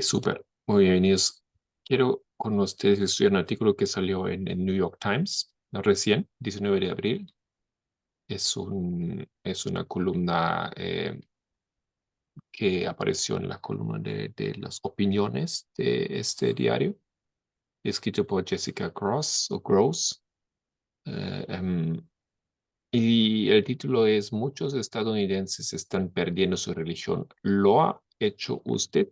Súper. Muy bienvenidos. Quiero con ustedes estudiar un artículo que salió en New York Times, no recién, 19 de abril. Es una columna que apareció en la columna de las opiniones de este diario, escrito por Jessica Cross o Gross. Eh, em, y el título es Muchos estadounidenses están perdiendo su religión. ¿Lo ha hecho usted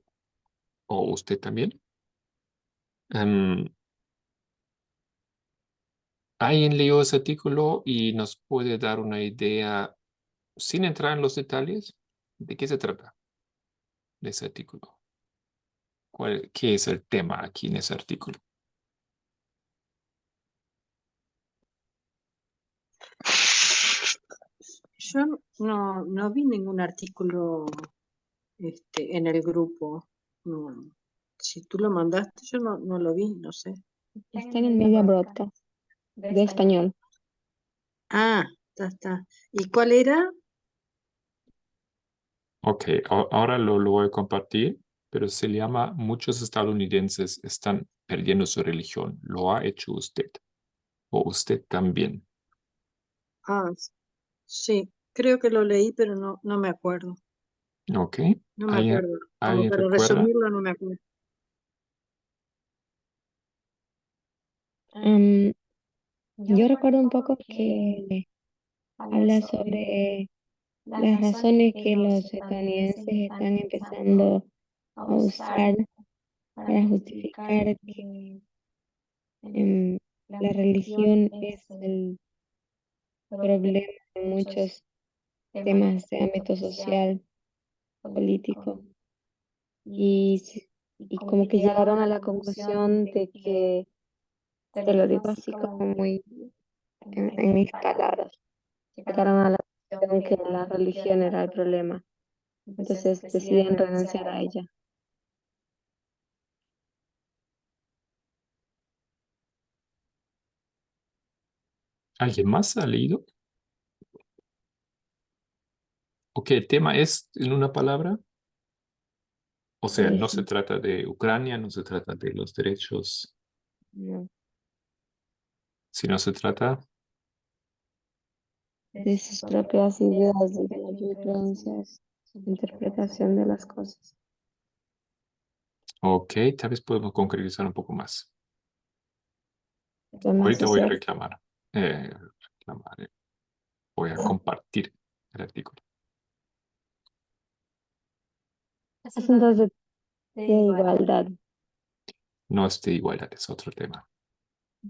o usted también? Em, ¿Alguien leyó ese artículo y nos puede dar una idea, sin entrar en los detalles, de qué se trata de ese artículo? ¿Qué es el tema aquí en ese artículo? Yo no vi ningún artículo en el grupo. No. Si tú lo mandaste, yo no lo vi, no sé. Está en Media Broadcast, de español. Ah, está. ¿Y cuál era? Ok, ahora lo voy a compartir, pero se llama Muchos estadounidenses están perdiendo su religión. ¿Lo ha hecho usted o usted también? Ah, sí, creo que lo leí, pero no me acuerdo. Ok, No me ¿alguien, acuerdo. Como alguien para recuerda? resumirlo, no me acuerdo. Am, yo recuerdo un poco que habla sobre las razones que los estadounidenses están empezando a usar para justificar que la religión es el problema de muchos temas de ámbito social, político, y como que llegaron a la conclusión de que, te lo digo así como muy en mis palabras, llegaron a la conclusión que la religión era el problema, entonces deciden renunciar a ella. ¿Alguien más ha leído? Ok, el tema es en una palabra. O sea, no se Sí, trata de Ucrania, no se trata de los derechos, no, sino se trata. de sus propias ideas, digamos, y creencias, su interpretación de las cosas. Ok, tal vez podemos concretizar un poco más. Problema Ahorita voy a social. reclamar. eh, reclamar, voy a compartir el artículo. Asuntos de igualdad, No es de igualdad, es otro tema.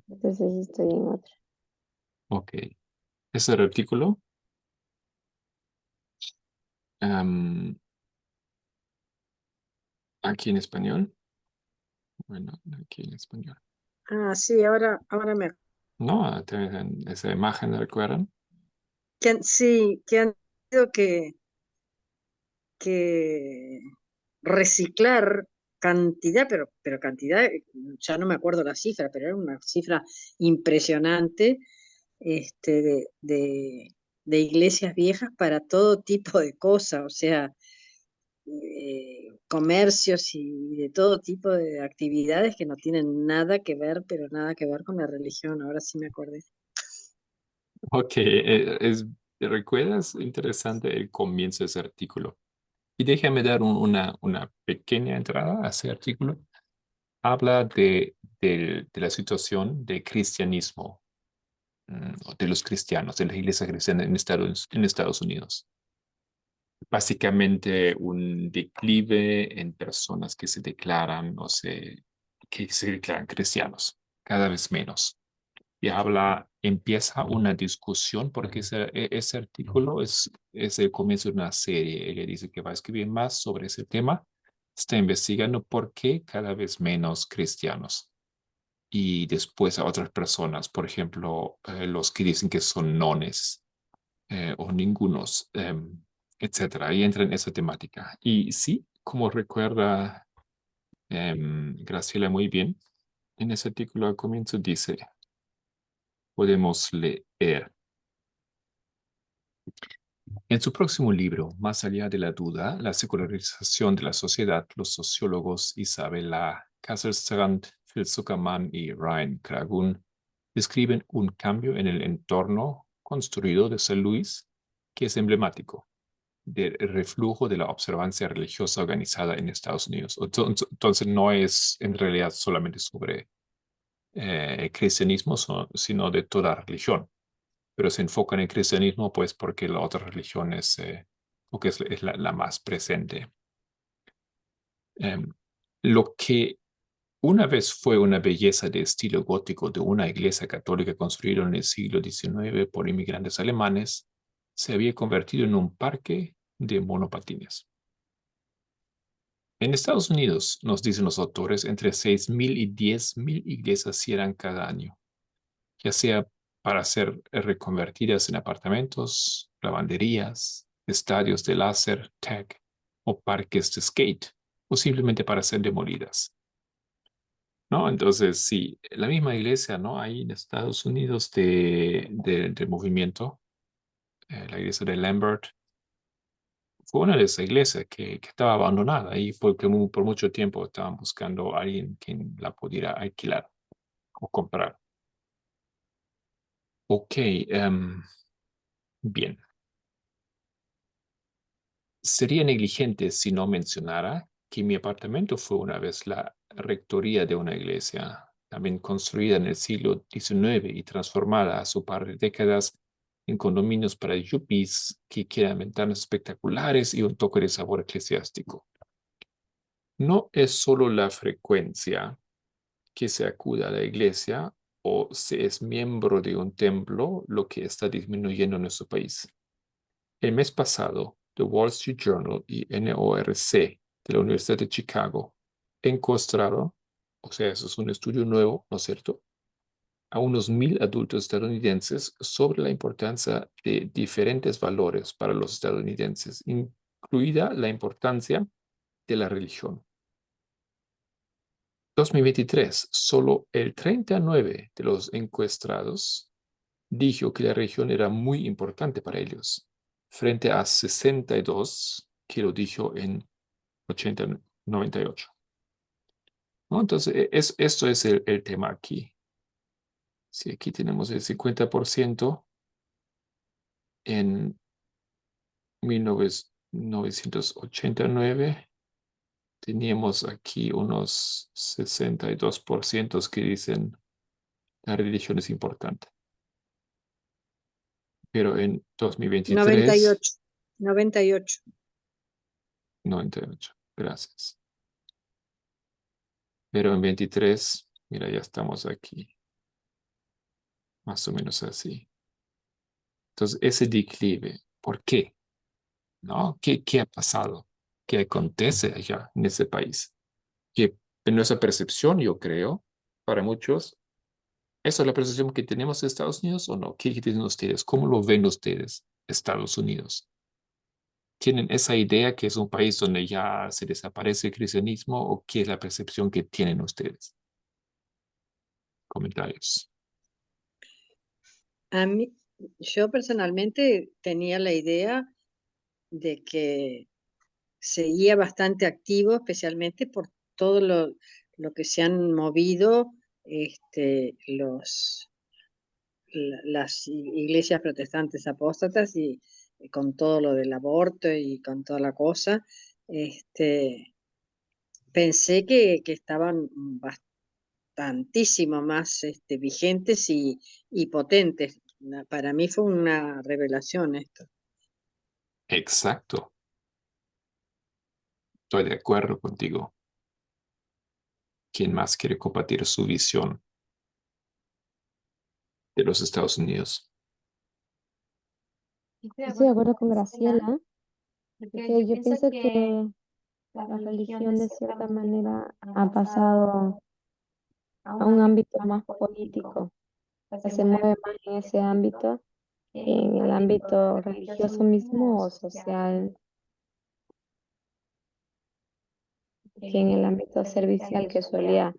entonces estoy en otro. Ok, ese artículo. am, Aquí en español. Bueno, aquí en español. Ah, sí, ahora me acuerdo. No, tienen esa imagen, ¿recuerdan? Sí, que han tenido que reciclar cantidad, pero cantidad, ya no me acuerdo la cifra, pero era una cifra impresionante este, de, de, de iglesias viejas para todo tipo de cosas, o sea, comercios y de todo tipo de actividades que no tienen nada que ver, pero nada que ver con la religión, ahora sí me acordé. Ok, ¿recuerdas? Interesante el comienzo de ese artículo. Y déjame dar una pequeña entrada a ese artículo. Habla de la situación del cristianismo, o de los cristianos, de la iglesia cristiana en Estados Unidos. Básicamente un declive en personas que se declaran, que se declaran cristianos, cada vez menos. Y empieza una discusión porque ese artículo es el comienzo de una serie. Ella dice que va a escribir más sobre ese tema. Está investigando por qué cada vez menos cristianos. Y después a otras personas, por ejemplo, los que dicen que son nones, o ningunos, etcétera. Y entra en esa temática. Y sí, como recuerda Graciela muy bien, en ese artículo al comienzo dice, podemos leer. En su próximo libro, Más allá de la duda, la secularización de la sociedad, los sociólogos Isabella Kasselstrand, Phil Zuckerman y Ryan Kragun describen un cambio en el entorno construido de San Luis que es emblemático del reflujo de la observancia religiosa organizada en Estados Unidos. Entonces no es en realidad solamente sobre cristianismo, sino de toda religión, pero se enfoca en el cristianismo pues porque la otra religión es, porque es la más presente. Lo que una vez fue una belleza de estilo gótico de una iglesia católica construida en el siglo XIX por inmigrantes alemanes, se había convertido en un parque de monopatines. En Estados Unidos, nos dicen los autores, entre 6.000 y 10.000 iglesias cierran cada año, ya sea para ser reconvertidas en apartamentos, lavanderías, estadios de láser, tag o parques de skate, o simplemente para ser demolidas. ¿No? Entonces, sí, la misma iglesia, ¿no? Ahí en Estados Unidos de movimiento, la iglesia de Lambert, fue una de esas iglesias que estaba abandonada y porque por mucho tiempo estaban buscando a alguien quien la pudiera alquilar o comprar. Ok, bien. Sería negligente si no mencionara que mi apartamento fue una vez la rectoría de una iglesia, también construida en el siglo XIX y transformada a su par de décadas en condominios para yuppies que quieran ventanas espectaculares y un toque de sabor eclesiástico. No es solo la frecuencia que se acude a la iglesia o se es miembro de un templo lo que está disminuyendo en nuestro país. El mes pasado, The Wall Street Journal y NORC de la Universidad de Chicago encontraron, o sea, eso es un estudio nuevo, ¿no es cierto?, a unos 1.000 adultos estadounidenses sobre la importancia de diferentes valores para los estadounidenses, incluida la importancia de la religión. 2023, solo el 39 de los encuestados dijo que la religión era muy importante para ellos, frente a 62 que lo dijo en 98. ¿No? Entonces, esto es el tema aquí. Si aquí tenemos el 50% en 1989, teníamos aquí unos 62% que dicen la religión es importante. Pero en 2023, 98. 98. 98. Gracias. Pero en 23, mira, ya estamos aquí. Más o menos así. Entonces, ese declive, ¿por qué? ¿No? ¿Qué ha pasado? ¿Qué acontece allá en ese país? Que en nuestra percepción, yo creo, para muchos, ¿esa es la percepción que tenemos de Estados Unidos o no? ¿Qué dicen ustedes? ¿Cómo lo ven ustedes, Estados Unidos? ¿Tienen esa idea que es un país donde ya se desaparece el cristianismo o qué es la percepción que tienen ustedes? Comentarios. A mí, yo personalmente tenía la idea de que seguía bastante activo, especialmente por todo lo que se han movido las iglesias protestantes apóstatas y con todo lo del aborto y con toda la cosa. Pensé que estaban bastantísimo más vigentes y potentes. Para mí fue una revelación esto. Exacto. Estoy de acuerdo contigo. ¿Quién más quiere compartir su visión de los Estados Unidos? Estoy de acuerdo con Graciela, porque yo pienso que la religión de cierta manera ha pasado a un ámbito más político, o sea, se mueve más en ese ámbito que en el ámbito religioso mismo o social, que en el ámbito servicial que solía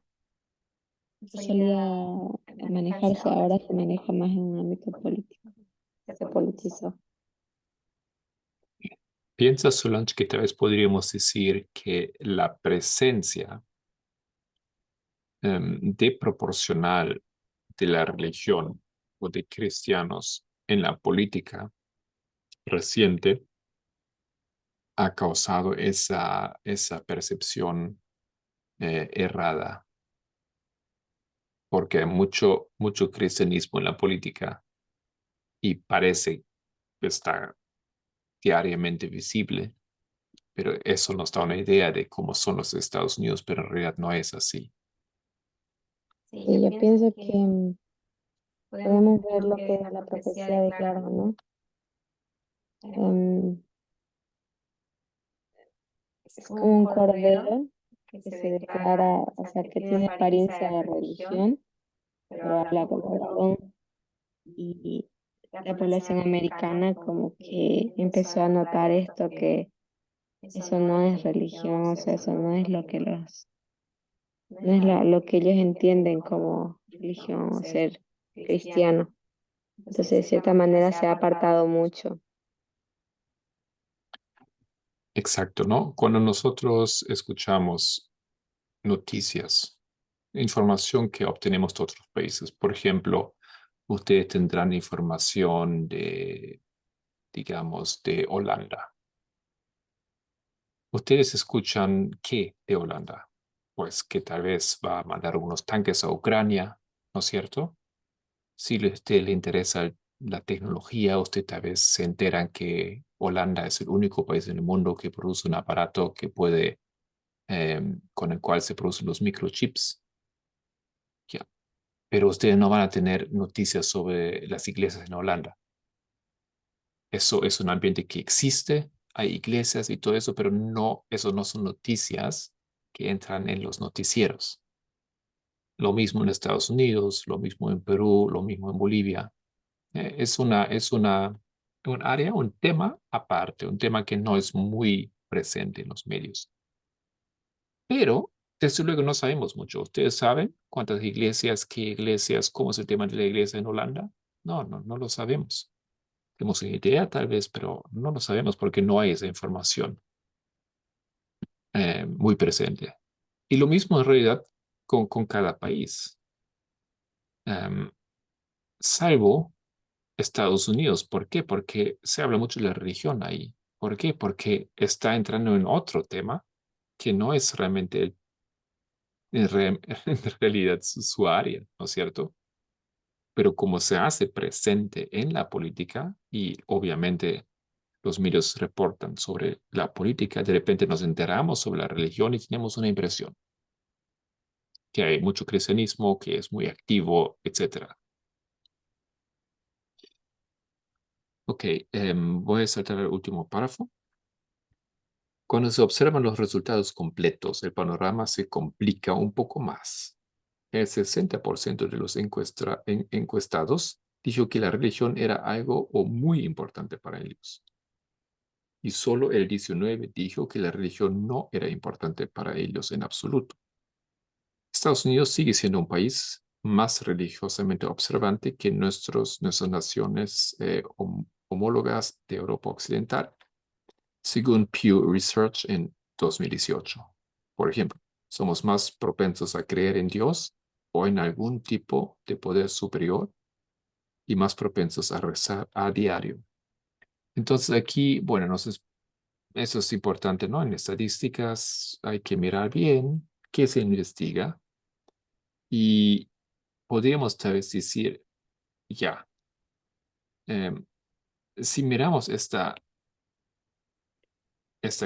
manejarse, ahora se maneja más en un ámbito político, se politizó. Piensa, Solange, que tal vez podríamos decir que la presencia de proporcional de la religión o de cristianos en la política reciente ha causado esa percepción errada, porque hay mucho cristianismo en la política y parece que está diariamente visible, pero eso nos da una idea de cómo son los Estados Unidos, pero en realidad no es así. Sí, yo pienso que podemos ver lo que la profecía declara, ¿no? Em, es como un cordero que se declara, o sea, que tiene apariencia de religión, pero habla como varón. Y la población americana como que empezó a notar esto, que eso no es religión, o sea, eso no es lo que no es lo que ellos entienden como religión o ser cristiano. Entonces, de cierta manera se ha apartado mucho. Exacto, ¿no? Cuando nosotros escuchamos noticias, información que obtenemos de otros países, por ejemplo, ustedes tendrán información de, digamos, de Holanda. ¿Ustedes escuchan qué de Holanda? Pues que tal vez va a mandar unos tanques a Ucrania, ¿no es cierto? Si a usted le interesa la tecnología, usted tal vez se enteran que Holanda es el único país en el mundo que produce un aparato que puede, con el cual se producen los microchips. Ya. Pero ustedes no van a tener noticias sobre las iglesias en Holanda. Eso es un ambiente que existe, hay iglesias y todo eso, pero no, eso no son noticias que entran en los noticieros. Lo mismo en Estados Unidos, lo mismo en Perú, lo mismo en Bolivia. Un área, un tema aparte, un tema que no es muy presente en los medios. Pero desde luego no sabemos mucho. ¿Ustedes saben cuántas iglesias, qué iglesias, cómo es el tema de la iglesia en Holanda? No lo sabemos. Tenemos una idea tal vez, pero no lo sabemos porque no hay esa información muy presente. Y lo mismo en realidad con cada país, Em, salvo Estados Unidos. ¿Por qué? Porque se habla mucho de la religión ahí. ¿Por qué? Porque está entrando en otro tema que no es realmente en realidad su área, ¿no es cierto? Pero como se hace presente en la política y obviamente los medios reportan sobre la política, de repente nos enteramos sobre la religión y tenemos una impresión que hay mucho cristianismo, que es muy activo, etcétera. Ok, voy a saltar al último párrafo. Cuando se observan los resultados completos, el panorama se complica un poco más. El 60% de los encuestados dijo que la religión era algo o muy importante para ellos. Y solo el 19% dijo que la religión no era importante para ellos en absoluto. Estados Unidos sigue siendo un país más religiosamente observante que nuestras naciones homólogas de Europa Occidental, según Pew Research en 2018. Por ejemplo, somos más propensos a creer en Dios o en algún tipo de poder superior y más propensos a rezar a diario. Entonces aquí, bueno, eso es importante, ¿no? En estadísticas hay que mirar bien qué se investiga y podríamos tal vez decir, ya, em, si miramos esta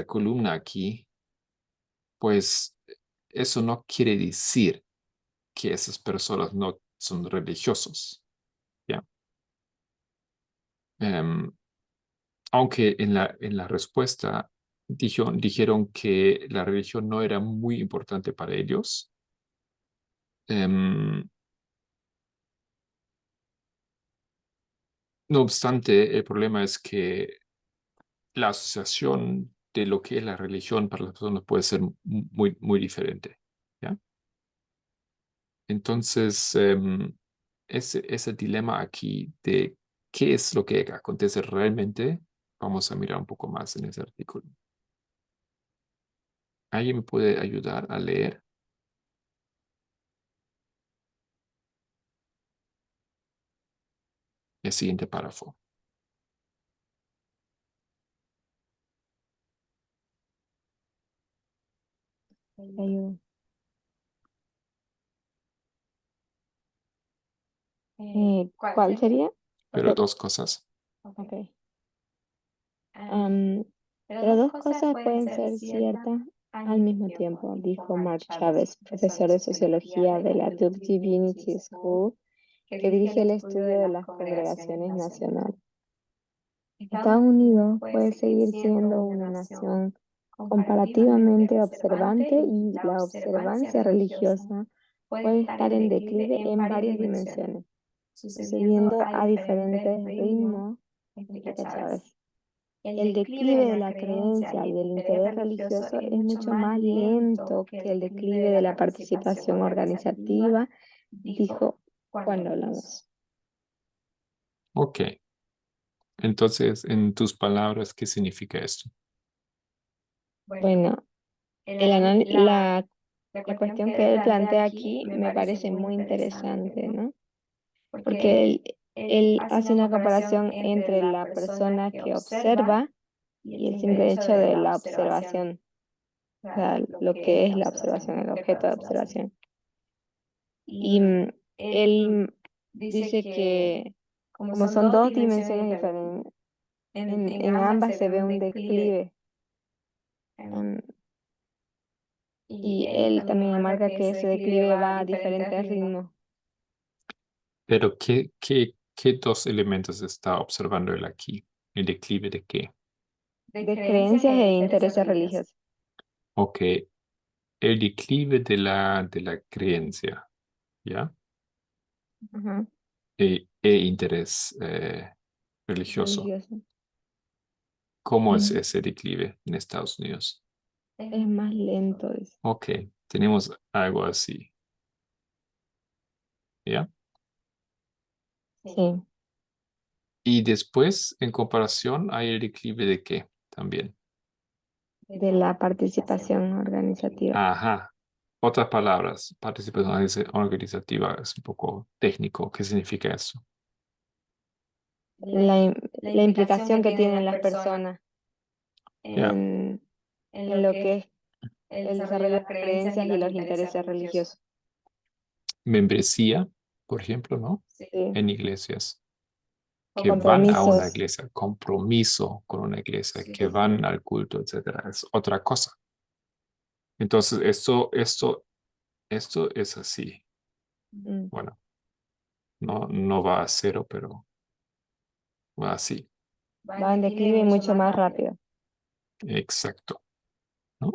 columna aquí, pues eso no quiere decir que esas personas no son religiosos, ¿ya? Em, aunque en la respuesta dijeron que la religión no era muy importante para ellos, em, no obstante, el problema es que la asociación de lo que es la religión para las personas puede ser muy diferente, ¿ya? Entonces, ese dilema aquí de qué es lo que acontece realmente Vamos a mirar un poco más en ese artículo. ¿Alguien me puede ayudar a leer el siguiente párrafo? Te ayudo. ¿Cuál sería? Pero dos cosas. Ok. Pero dos cosas pueden ser ciertas al mismo tiempo, dijo Mark Chávez, profesor de sociología de la Duke Divinity School, que dirige el estudio de las congregaciones nacionales. Estados Unidos puede seguir siendo una nación comparativamente observante y la observancia religiosa puede estar en declive en varias dimensiones, sucediendo a diferentes ritmos, explica Chávez. El declive de la creencia y del interés religioso es mucho más lento que el declive de la participación organizativa, dijo cuando hablamos. Ok. Entonces, en tus palabras, ¿qué significa esto? Bueno, la cuestión que él plantea aquí me parece muy interesante, ¿no? Porque él hace una comparación entre la persona que observa y el simple hecho de la observación, o sea, lo que es la observación, el objeto de observación. Y él dice que como son dos dimensiones diferentes, en ambas se ve un declive. Y él también marca que ese declive va a diferentes ritmos. Pero, ¿qué dos elementos está observando él aquí? ¿El declive de qué? De creencias e intereses religiosos. Ok. El declive de la creencia, ¿ya? Ajá, E interés religioso. religioso. ¿Cómo es Mm. ese declive en Estados Unidos? Es más lento, dice. Ok, tenemos algo así, ¿ya? Sí, Y después, en comparación, hay el declive de qué también. de la participación organizativa. Ajá. Otras palabras, participación organizativa es un poco técnico. ¿Qué significa eso? La implicación que tienen las personas Ya, en lo que es el desarrollo de las creencias y los intereses religiosos. membresía, por ejemplo, ¿no? Sí. En iglesias, O que van a una compromisos. iglesia, compromiso con una iglesia, que van al culto, etcétera. Es otra cosa. Entonces, esto es así. Mm. Bueno, no va a cero, pero va así. Va en declive mucho más rápido. Exacto, ¿no?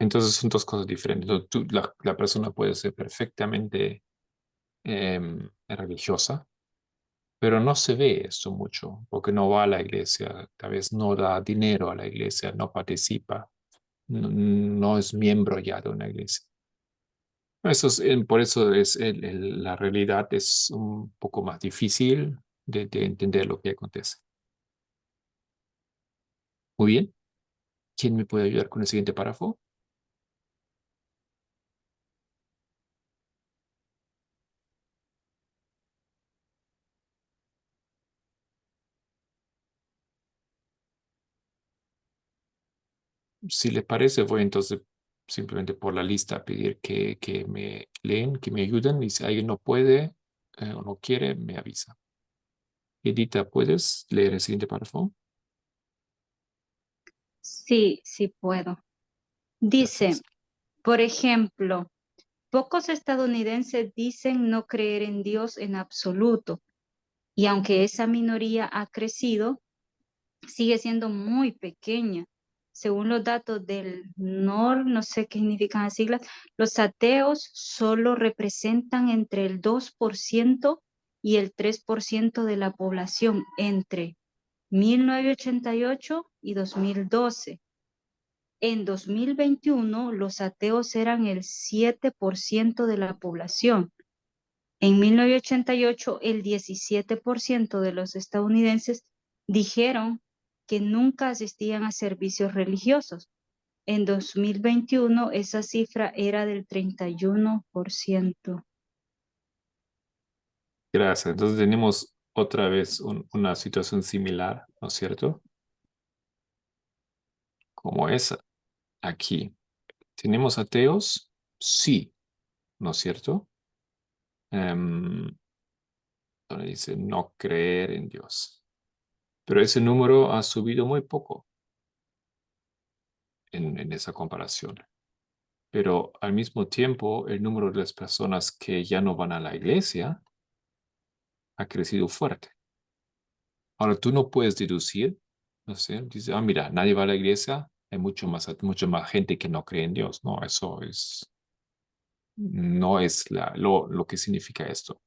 Entonces son dos cosas diferentes. Entonces, la persona puede ser perfectamente religiosa, pero no se ve esto mucho, porque no va a la iglesia, tal vez no da dinero a la iglesia, no participa, no es miembro ya de una iglesia. Por eso es la realidad es un poco más difícil de entender lo que acontece. Muy bien. ¿Quién me puede ayudar con el siguiente párrafo? Si les parece, voy entonces simplemente por la lista a pedir que me leen, que me ayuden, y si alguien no puede o no quiere, me avisa. Edita, ¿puedes leer el siguiente párrafo? Sí, sí puedo. Dice, Gracias. por ejemplo, pocos estadounidenses dicen no creer en Dios en absoluto, y aunque esa minoría ha crecido, sigue siendo muy pequeña. Según los datos del NOR, no sé qué significan las siglas, los ateos solo representan entre el 2% y el 3% de la población entre 1988 y 2012. En 2021, los ateos eran el 7% de la población. En 1988, el 17% de los estadounidenses dijeron que nunca asistían a servicios religiosos. En 2021 esa cifra era del 31%. Gracias. Entonces tenemos otra vez una situación similar, ¿no es cierto? Como esa aquí. ¿Tenemos ateos? Sí, ¿no es cierto? Donde dice no creer en Dios. Pero ese número ha subido muy poco en esa comparación. Pero al mismo tiempo, el número de las personas que ya no van a la iglesia ha crecido fuerte. Ahora, tú no puedes deducir, no sé, dice, mira, nadie va a la iglesia, hay mucha más gente que no cree en Dios. No, eso no es lo que significa esto.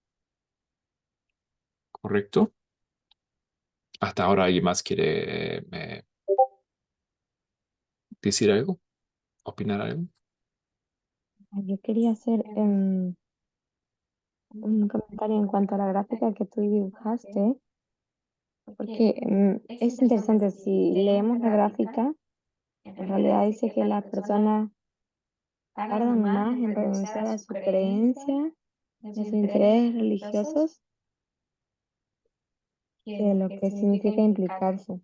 ¿Correcto? Hasta ahora alguien más quiere decir algo, opinar algo. Yo quería hacer un comentario en cuanto a la gráfica que tú dibujaste, porque es interesante, si leemos la gráfica, en realidad dice que las personas tardan más en renunciar a su creencia, a sus intereses religiosos, que lo que significa implicarse.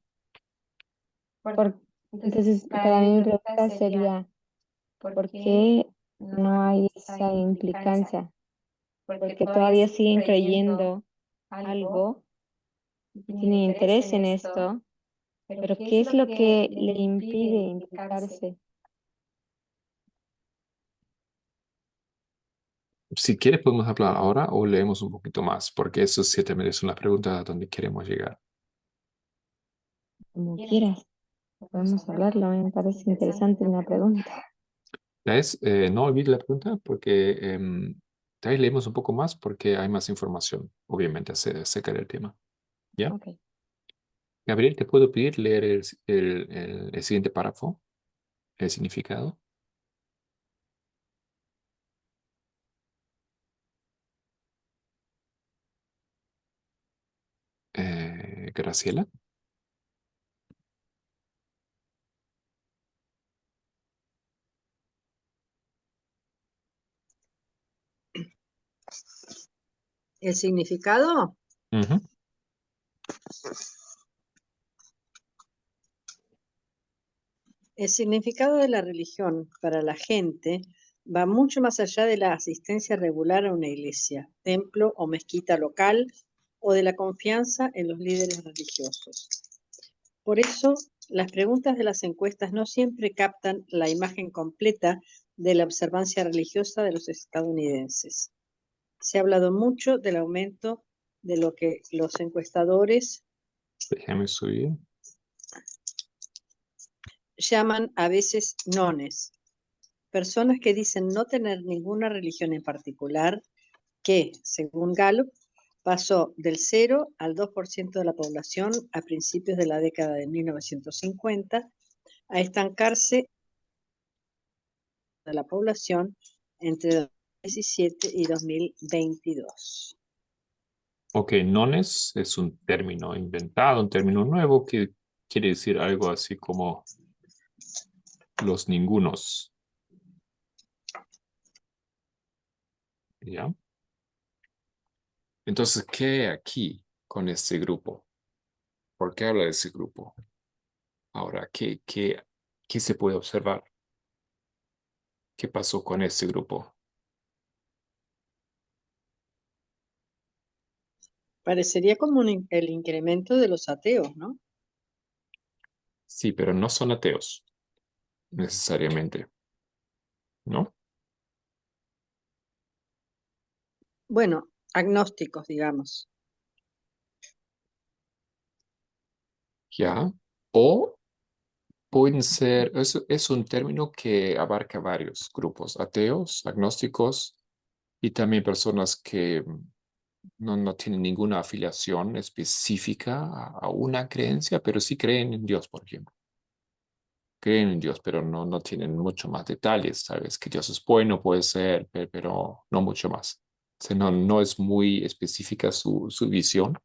Entonces, para mí mi pregunta sería, ¿por qué no hay esa implicancia? Porque todavía siguen creyendo algo, tienen interés en esto, pero ¿qué es lo que le impide implicarse? Si quieres, podemos hablar ahora o leemos un poquito más, porque eso sí también son las preguntas a donde queremos llegar. Como quieras, podemos hablarlo, me parece interesante una pregunta. No olvides la pregunta porque de ahí leemos un poco más porque hay más información, obviamente, acerca del tema. ¿Ya? Ok. Gabriel, ¿te puedo pedir leer el siguiente párrafo, el significado? Graciela. ¿El significado? Ujú. El significado de la religión para la gente va mucho más allá de la asistencia regular a una iglesia, templo o mezquita local o de la confianza en los líderes religiosos. Por eso, las preguntas de las encuestas no siempre captan la imagen completa de la observancia religiosa de los estadounidenses. Se ha hablado mucho del aumento de lo que los encuestadores Déjame subir. llaman a veces nones, personas que dicen no tener ninguna religión en particular, que, según Gallup, pasó del 0 al 2% de la población a principios de la década de 1950, a estancarse de la población entre 2017 y 2022. Ok, nones es un término inventado, un término nuevo que quiere decir algo así como los ningunos. ¿Ya? Entonces, ¿qué hay aquí con este grupo? ¿Por qué habla de ese grupo? Ahora, ¿qué se puede observar? ¿Qué pasó con este grupo? Parecería como el incremento de los ateos, ¿no? Sí, pero no son ateos, necesariamente, ¿no? Bueno, agnósticos, digamos. ¿Ya? O pueden ser, es un término que abarca varios grupos, ateos, agnósticos y también personas que no tienen ninguna afiliación específica a una creencia, pero sí creen en Dios, por ejemplo. Creen en Dios, pero no tienen mucho más detalles. Sabes que Dios es bueno, puede ser, pero no mucho más. O sea, no es muy específica su visión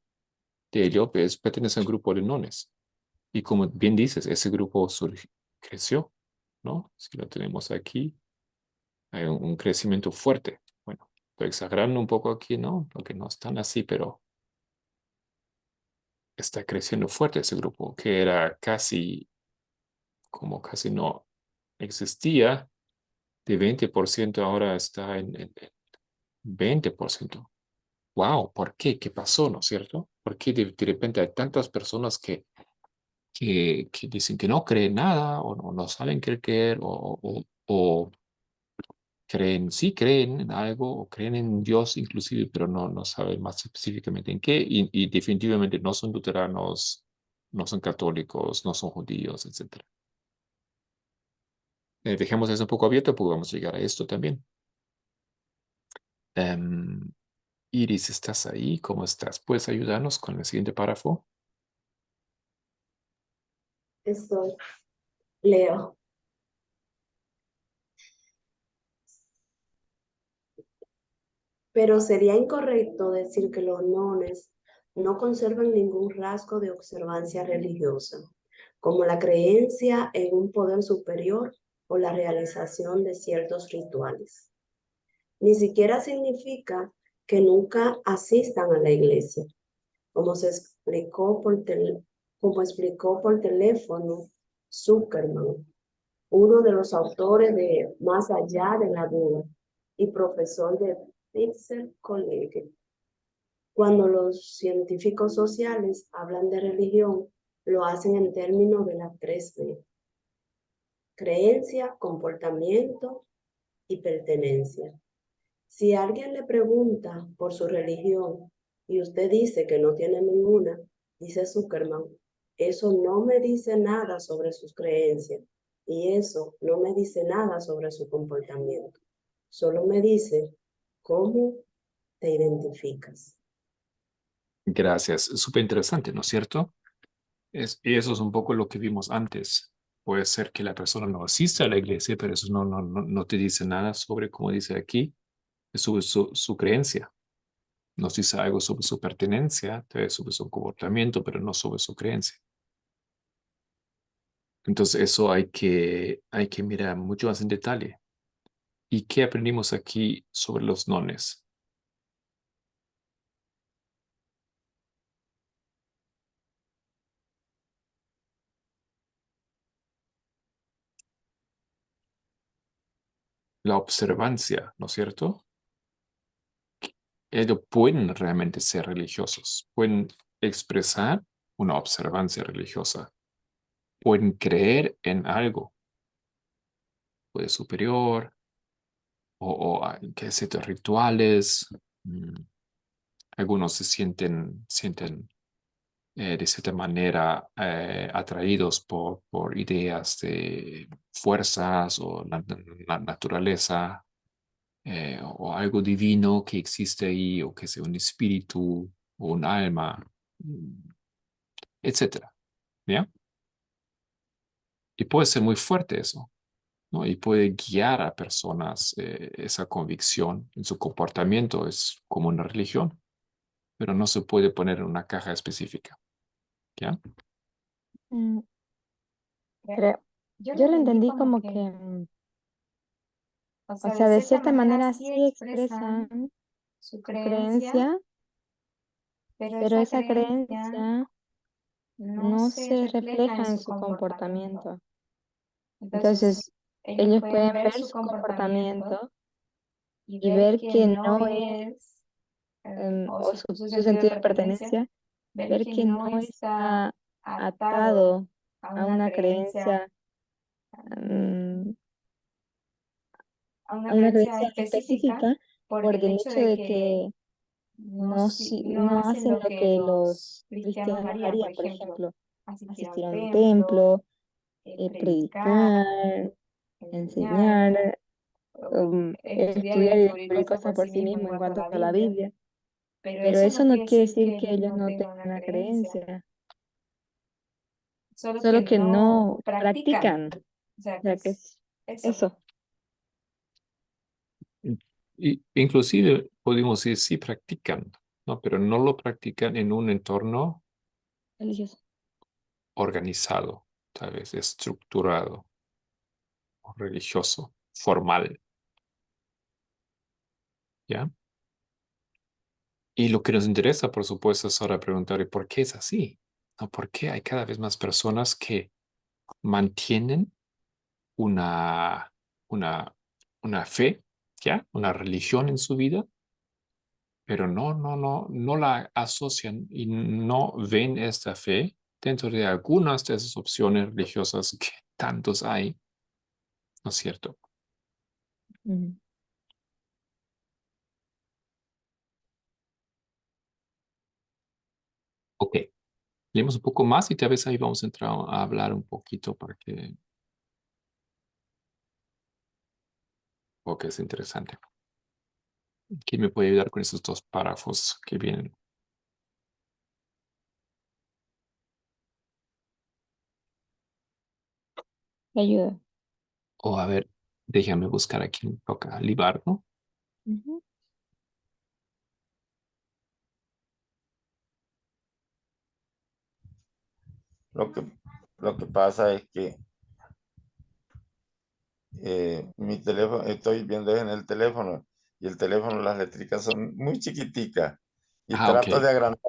de ello, pues pertenece a un grupo de nones. Y como bien dices, ese grupo creció, ¿no? Si lo tenemos aquí, hay un crecimiento fuerte. Bueno, estoy exagerando un poco aquí, ¿no? Porque no están así, pero está creciendo fuerte ese grupo, que era casi, como casi no existía, de 20% ahora está en 20%. Wow, ¿por qué? ¿Qué pasó, no es cierto? ¿Por qué de repente hay tantas personas que dicen que no creen nada o no saben qué creer o creen, sí creen en algo o creen en Dios inclusive, pero no saben más específicamente en qué y definitivamente no son luteranos, no son católicos, no son judíos, etcétera. Dejemos eso un poco abierto porque vamos a llegar a esto también. Em, Iris, ¿estás ahí? ¿Cómo estás? ¿Puedes ayudarnos con el siguiente párrafo? Estoy, leo. Pero sería incorrecto decir que los nones no conservan ningún rasgo de observancia religiosa, como la creencia en un poder superior o la realización de ciertos rituales. Ni siquiera significa que nunca asistan a la iglesia, como explicó por teléfono Zuckerman, uno de los autores de Más allá de la duda y profesor de Pixel College. Cuando los científicos sociales hablan de religión, lo hacen en términos de las 3B: creencia, comportamiento y pertenencia. Si alguien le pregunta por su religión y usted dice que no tiene ninguna, dice Zuckerman, eso no me dice nada sobre sus creencias y eso no me dice nada sobre su comportamiento. Solo me dice cómo te identificas. Gracias. Es súper interesante, ¿no es cierto? Y eso es un poco lo que vimos antes. Puede ser que la persona no asista a la iglesia, pero eso no te dice nada sobre, como dice aquí, sobre su creencia. Nos dice algo sobre su pertenencia, sobre su comportamiento, pero no sobre su creencia. Entonces eso hay que mirar mucho más en detalle. ¿Y qué aprendimos aquí sobre los nones? La observancia, ¿no es cierto? Ellos pueden realmente ser religiosos, pueden expresar una observancia religiosa, pueden creer en algo, puede superior, qué sé, rituales. mm, Algunos se sienten de cierta manera atraídos por ideas de fuerzas o la naturaleza o algo divino que existe ahí o que sea un espíritu o un alma, etcétera. ¿Ya? Y puede ser muy fuerte eso, ¿no? Y puede guiar a personas esa convicción en su comportamiento, es como una religión, pero no se puede poner en una caja específica, ¿ya? Mm, Creo, yo lo entendí como que, o sea, de cierta manera sí expresan su creencia, pero esa creencia no se refleja en su comportamiento. Entonces, ellos pueden ver su comportamiento y ver que no es, o su sentido de pertenencia, ver que no está atado a una creencia, mm, a una creencia específica por el hecho de que no hacen lo que los cristianos harían, por ejemplo, asistir a un templo, predicar, enseñar, estudiar y descubrir cosas por sí mismo en cuanto a la Biblia. Pero eso no quiere decir que ellos no tengan una creencia, solo que no practican. O sea, que es eso. Inclusive podemos decir sí practican, ¿no? Pero no lo practican en un entorno Religioso. organizado, tal vez estructurado, o religioso, formal, ¿ya? Y lo que nos interesa, por supuesto, es ahora preguntar por qué es así, ¿no? ¿Por qué hay cada vez más personas que mantienen una, una, una fe, ¿ya? Una religión en su vida, pero no la asocian y no ven esta fe dentro de algunas de esas opciones religiosas que tantos hay, ¿no es cierto? Mm. Ok, leemos un poco más y tal vez ahí vamos a entrar a hablar un poquito porque es interesante. ¿Quién me puede ayudar con esos dos párrafos que vienen? Ayuda. O a ver, déjame buscar aquí me toca Libardo. Ujú. Lo que, lo que pasa es que mi teléfono, estoy viendo en el teléfono y el teléfono, las letricas son muy chiquiticas y Ah, ok. trato de agrandar,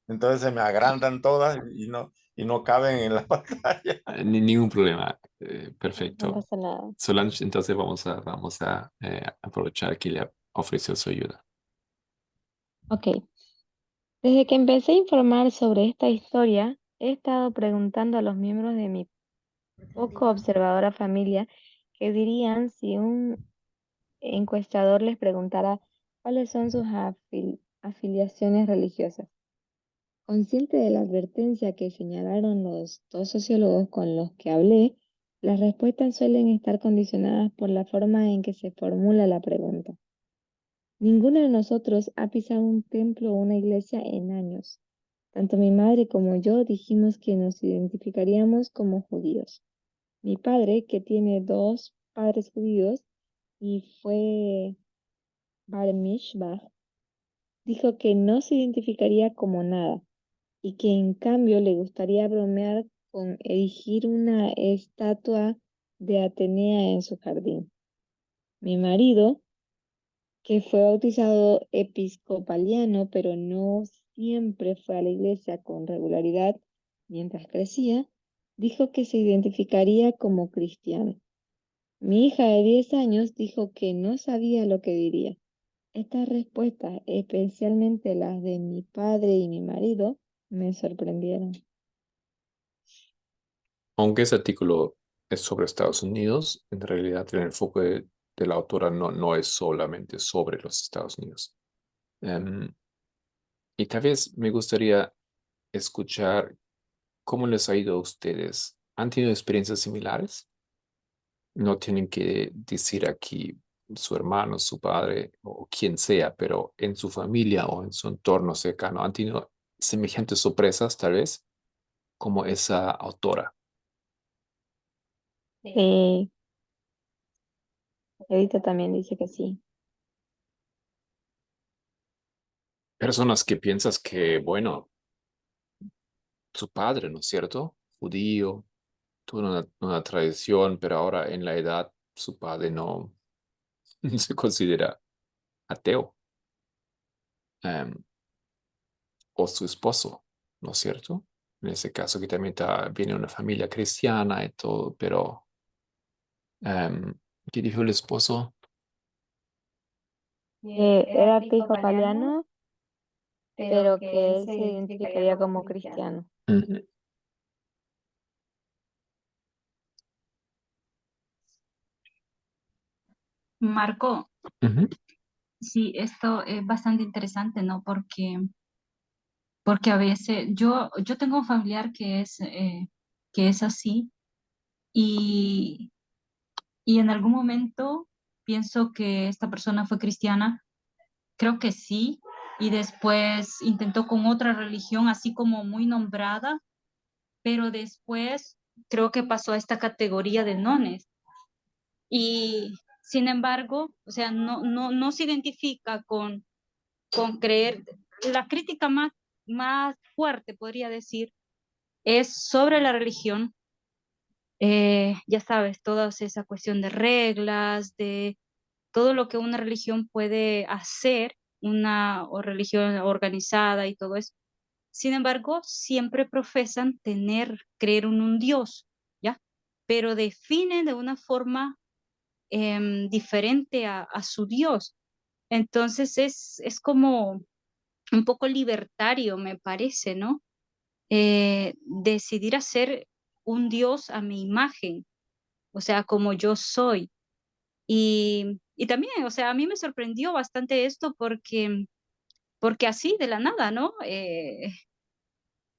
entonces se me agrandan todas y no caben en la pantalla. Ningún problema. No Perfecto. pasa nada. Solange, entonces vamos a aprovechar que le ofreció su ayuda. Ok. Desde que empecé a informar sobre esta historia, he estado preguntando a los miembros de mi poco observadora familia qué dirían si un encuestador les preguntara cuáles son sus afiliaciones religiosas. Consciente de la advertencia que señalaron los dos sociólogos con los que hablé, las respuestas suelen estar condicionadas por la forma en que se formula la pregunta. Ninguno de nosotros ha pisado un templo o una iglesia en años. Tanto mi madre como yo dijimos que nos identificaríamos como judíos. Mi padre, que tiene dos padres judíos y fue Bar Mishbah, dijo que no se identificaría como nada y que en cambio le gustaría bromear con erigir una estatua de Atenea en su jardín. Mi marido, que fue bautizado episcopaliano, pero no siempre fue a la iglesia con regularidad mientras crecía, dijo que se identificaría como cristiano. Mi hija de 10 años dijo que no sabía lo que diría. Estas respuestas, especialmente las de mi padre y mi marido, me sorprendieron. Aunque ese artículo es sobre Estados Unidos, en realidad el enfoque de la autora no es solamente sobre los Estados Unidos. Y tal vez me gustaría escuchar cómo les ha ido a ustedes. ¿Han tenido experiencias similares? No tienen que decir aquí su hermano, su padre o quien sea, pero en su familia o en su entorno cercano, ¿han tenido semejantes sorpresas tal vez como esa autora? Sí, Edita también dice que sí. Personas que piensas que, bueno, su padre, ¿no es cierto? Judío, tuvo una tradición, pero ahora en la edad su padre no se considera ateo. Em, o su esposo, ¿no es cierto? En ese caso que también viene de una familia cristiana y todo, pero ¿qué dijo el esposo? Que era episcopaliano, pero que él se identificaría como cristiano. Ujú, Marco, ujú. sí, esto es bastante interesante, ¿no? Porque a veces yo tengo un familiar que es así y, y en algún momento pienso que esta persona fue cristiana, creo que sí, y después intentó con otra religión, así como muy nombrada, pero después creo que pasó a esta categoría de nones. Y sin embargo, o sea, no se identifica con creer. La crítica más fuerte, podría decir, es sobre la religión. Ya sabes, toda esa cuestión de reglas, de todo lo que una religión puede hacer, una religión organizada y todo eso. Sin embargo, siempre profesan creer en un Dios, ¿ya? Pero definen de una forma diferente a su Dios. Entonces es como un poco libertario, me parece, ¿no? Decidir hacer un Dios a mi imagen, o sea, como yo soy. Y también, o sea, a mí me sorprendió bastante esto porque así de la nada, ¿no?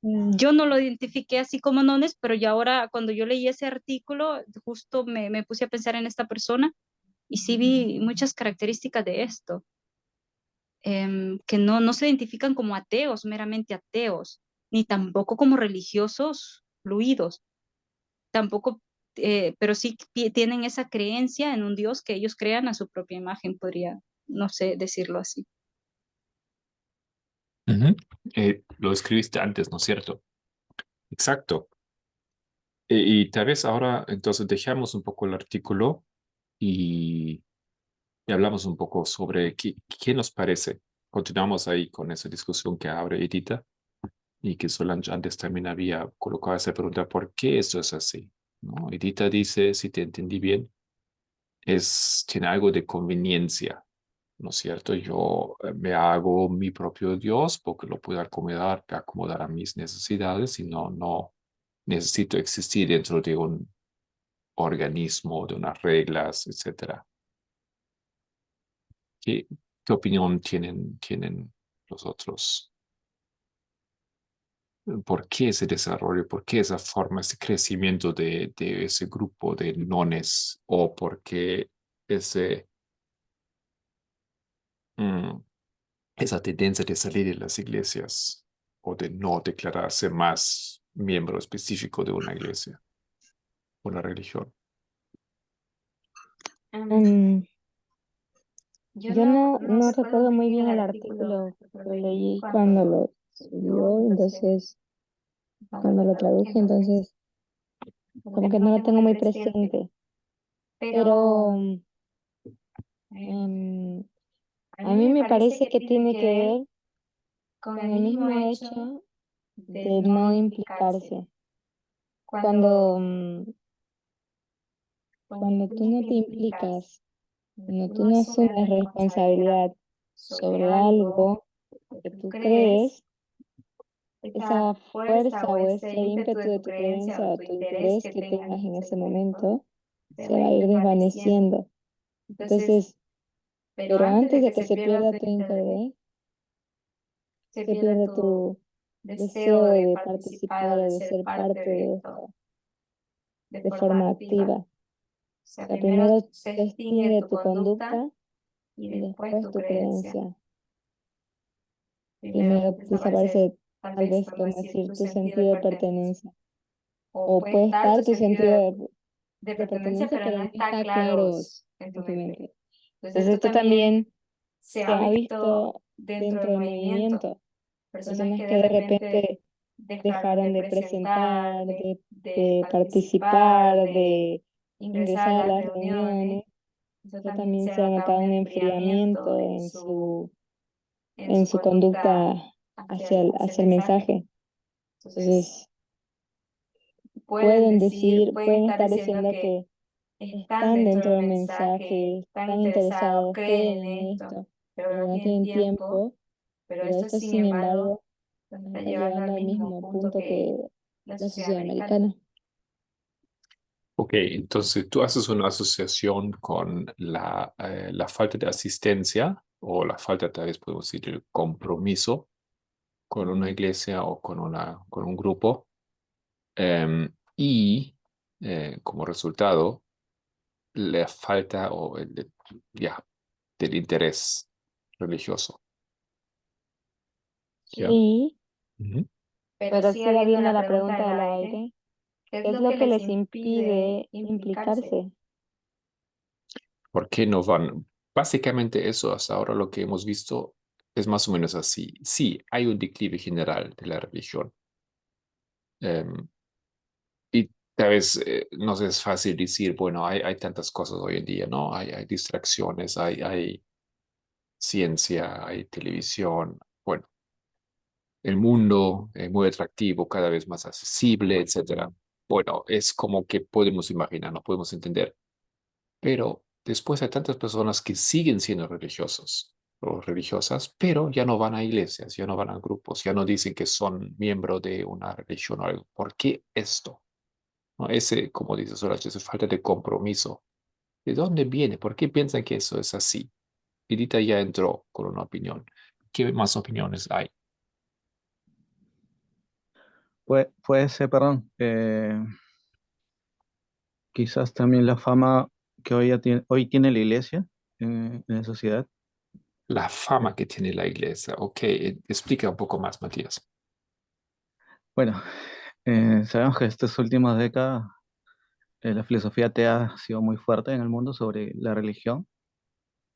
Yo no lo identifiqué así como nones, pero ya ahora cuando yo leí ese artículo, justo me puse a pensar en esta persona y sí vi muchas características de esto, que no se identifican como ateos, meramente ateos, ni tampoco como religiosos fluidos, tampoco, pero sí tienen esa creencia en un Dios que ellos crean a su propia imagen, podría, no sé, decirlo así. Ujú. Lo escribiste antes, ¿no es cierto? Exacto. Y tal vez ahora, entonces, dejamos un poco el artículo y, y hablamos un poco sobre qué nos parece. Continuamos ahí con esa discusión que abre Edita y que Solange antes también había colocado esa pregunta, ¿por qué esto es así? ¿No? Edita dice, si te entendí bien, tiene algo de conveniencia, ¿no es cierto? Yo me hago mi propio Dios porque lo puedo acomodar a mis necesidades y no necesito existir dentro de un organismo, de unas reglas, etcétera. ¿Qué, qué opinión tienen los otros? ¿Por qué ese desarrollo? ¿Por qué esa forma, ese crecimiento de ese grupo de nones? ¿O por qué ese, mm, esa tendencia de salir de las iglesias o de no declararse más miembro específico de una iglesia, una religión? Em, yo no recuerdo muy bien el artículo que lo leí cuando lo subió, entonces, cuando lo traduje, entonces, como que no lo tengo muy presente. Pero em, a mí me parece que tiene que ver con el mismo hecho de no implicarse. Cuando, cuando tú no te implicas, cuando tú no asumes responsabilidad sobre algo que tú crees, esa fuerza o ese ímpetu de tu creencia o tu interés que tengas en ese momento se va a ir desvaneciendo. Entonces, pero antes de que se pierda tu interés, se pierde tu deseo de participar o de ser parte de esto de forma activa. O sea, primero se extingue tu conducta y después tu creencia. Primero desaparece, tal vez, como decir, tu sentido de pertenencia. O puede estar tu sentido de pertenencia, pero no está claro en tu mente. Entonces, esto también se ha visto dentro del movimiento. Personas que de repente dejaron de presentar, de participar, de ingresar a las reuniones. Eso también se ha notado un enfriamiento en su conducta hacia el mensaje. Entonces, pueden estar diciendo que están dentro del mensaje, están interesados, creen en esto, pero no tienen tiempo, pero esto, sin embargo, nos está llevando al mismo punto que la sociedad americana. Ok, entonces tú haces una asociación con la falta de asistencia o la falta, tal vez podemos decir, de compromiso con una iglesia o con un grupo y como resultado la falta ya, del interés religioso. ¿Ya? Sí, Ujú. pero sigue habiendo la pregunta del aire. ¿Qué es lo que les impide implicarse? ¿Por qué no van? Básicamente eso, hasta ahora lo que hemos visto es más o menos así. Sí, hay un declive general de la religión, Em, y tal vez nos es fácil decir, bueno, hay tantas cosas hoy en día, ¿no? Hay distracciones, hay ciencia, hay televisión, bueno, el mundo es muy atractivo, cada vez más accesible, etcétera. Bueno, es como que podemos imaginar, no podemos entender. Pero después hay tantas personas que siguen siendo religiosos o religiosas, pero ya no van a iglesias, ya no van a grupos, ya no dicen que son miembro de una religión o algo. ¿Por qué esto? ¿No? Ese, como dices, Horacio, esa falta de compromiso. ¿De dónde viene? ¿Por qué piensan que eso es así? Edita ya entró con una opinión. ¿Qué más opiniones hay? Puede ser, perdón, quizás también la fama que hoy tiene la iglesia en la sociedad. La fama que tiene la iglesia. Ok, explica un poco más, Matías. Bueno, sabemos que estas últimas décadas la filosofía atea ha sido muy fuerte en el mundo sobre la religión.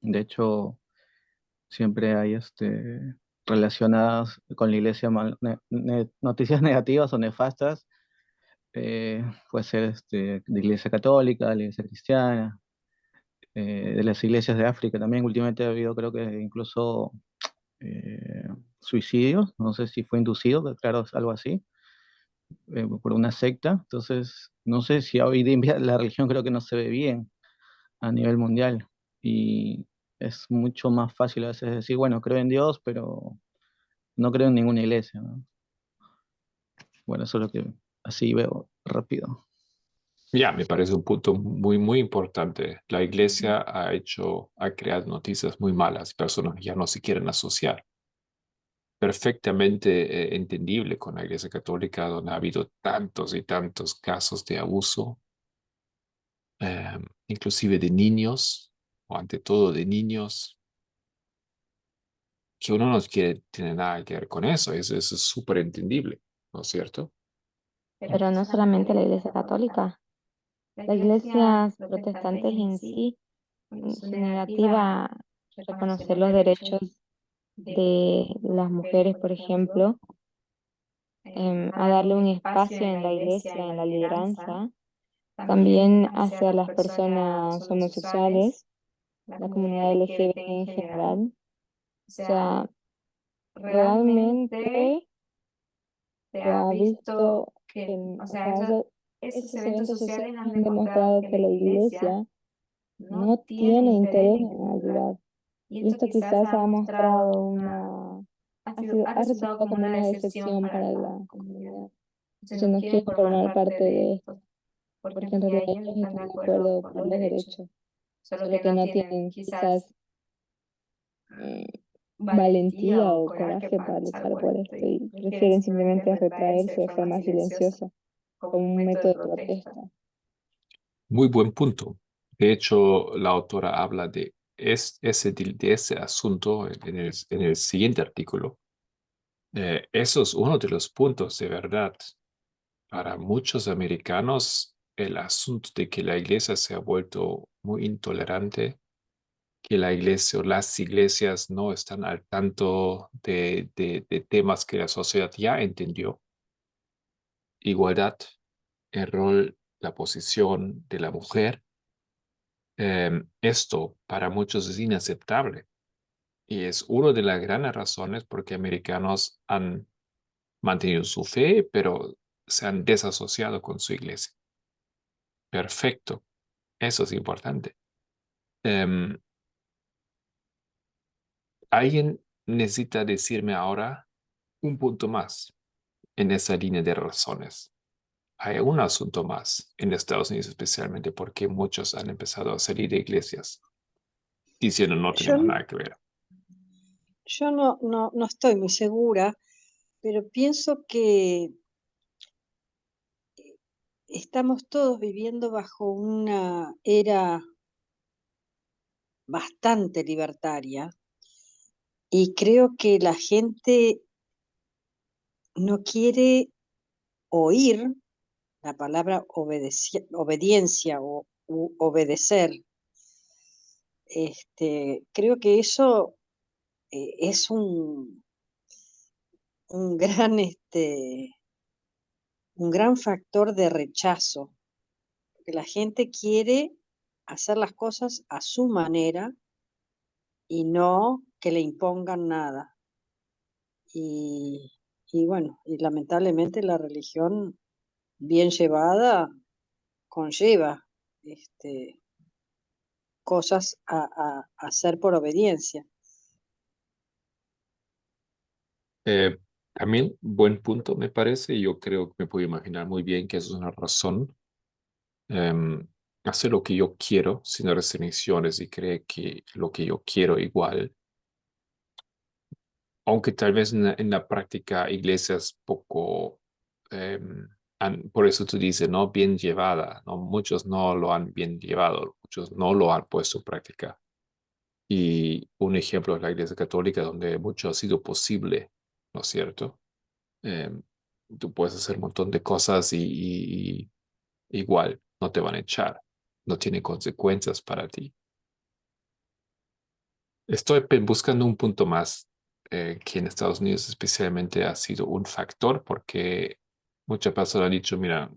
De hecho, siempre hay relacionadas con la iglesia noticias negativas o nefastas. Puede ser de la iglesia católica, de la iglesia cristiana, de las iglesias de África también. Últimamente ha habido, creo que incluso eh, suicidios, no sé si fue inducido, pero claro, es algo así, por una secta. Entonces, no sé si hoy en día la religión creo que no se ve bien a nivel mundial y es mucho más fácil a veces decir, bueno, creo en Dios, pero no creo en ninguna iglesia, ¿no? Bueno, eso es lo que así veo rápido. Ya, me parece un punto muy, muy importante. La iglesia ha creado noticias muy malas, personas ya no se quieren asociar. Perfectamente entendible con la iglesia católica, donde ha habido tantos y tantos casos de abuso, inclusive de niños, o ante todo de niños, que uno no quiere, tiene nada que ver con eso. Eso es súper entendible, ¿no es cierto? Pero no solamente la Iglesia Católica, las iglesias protestantes en sí, su negativa a reconocer los derechos de las mujeres, por ejemplo, a darle un espacio en la iglesia, en la lideranza, también hacia las personas homosexuales, la comunidad LGBT en general. O sea, realmente se ha visto que, o sea, esos eventos sociales han demostrado que la iglesia no tiene interés en ayudar. Y esto quizás ha mostrado ha resultado como una decepción para la comunidad. Entonces no quieren formar parte de esto, porque en realidad ellos están de acuerdo por los derechos, solo que no tienen quizás mm, valentía o coraje para luchar por esto y prefieren simplemente retraerse de forma silenciosa como un método de protesta. Muy buen punto. De hecho, la autora habla de ese asunto en el siguiente artículo. Eso es uno de los puntos de verdad. Para muchos americanos, el asunto de que la iglesia se ha vuelto muy intolerante, que la iglesia o las iglesias no están al tanto de temas que la sociedad ya entendió. Igualdad, el rol, la posición de la mujer. Esto para muchos es inaceptable y es una de las grandes razones por qué americanos han mantenido su fe, pero se han desasociado con su iglesia. Perfecto, eso es importante. Em, Alguien necesita decirme ahora un punto más en esa línea de razones. Hay un asunto más en Estados Unidos, especialmente porque muchos han empezado a salir de iglesias diciendo no Yo, tenemos nada que ver. yo no estoy muy segura, pero pienso que estamos todos viviendo bajo una era bastante libertaria y creo que la gente no quiere oír la palabra obediencia o obedecer. Creo que eso es un gran un gran factor de rechazo, porque la gente quiere hacer las cosas a su manera y no que le impongan nada. Y bueno, y lamentablemente la religión bien llevada conlleva cosas a hacer por obediencia. También buen punto me parece. Yo creo que me puedo imaginar muy bien que eso es una razón. Hacer lo que yo quiero sin restricciones y cree que lo que yo quiero igual. Aunque tal vez en la práctica iglesias poco, por eso tú dices, ¿no? Bien llevada, ¿no? Muchos no lo han bien llevado, muchos no lo han puesto en práctica. Y un ejemplo es la Iglesia Católica, donde mucho ha sido posible, ¿no es cierto? Em, Tú puedes hacer un montón de cosas y igual no te van a echar, no tiene consecuencias para ti. Estoy buscando un punto más que en Estados Unidos especialmente ha sido un factor porque muchas personas han dicho, mira,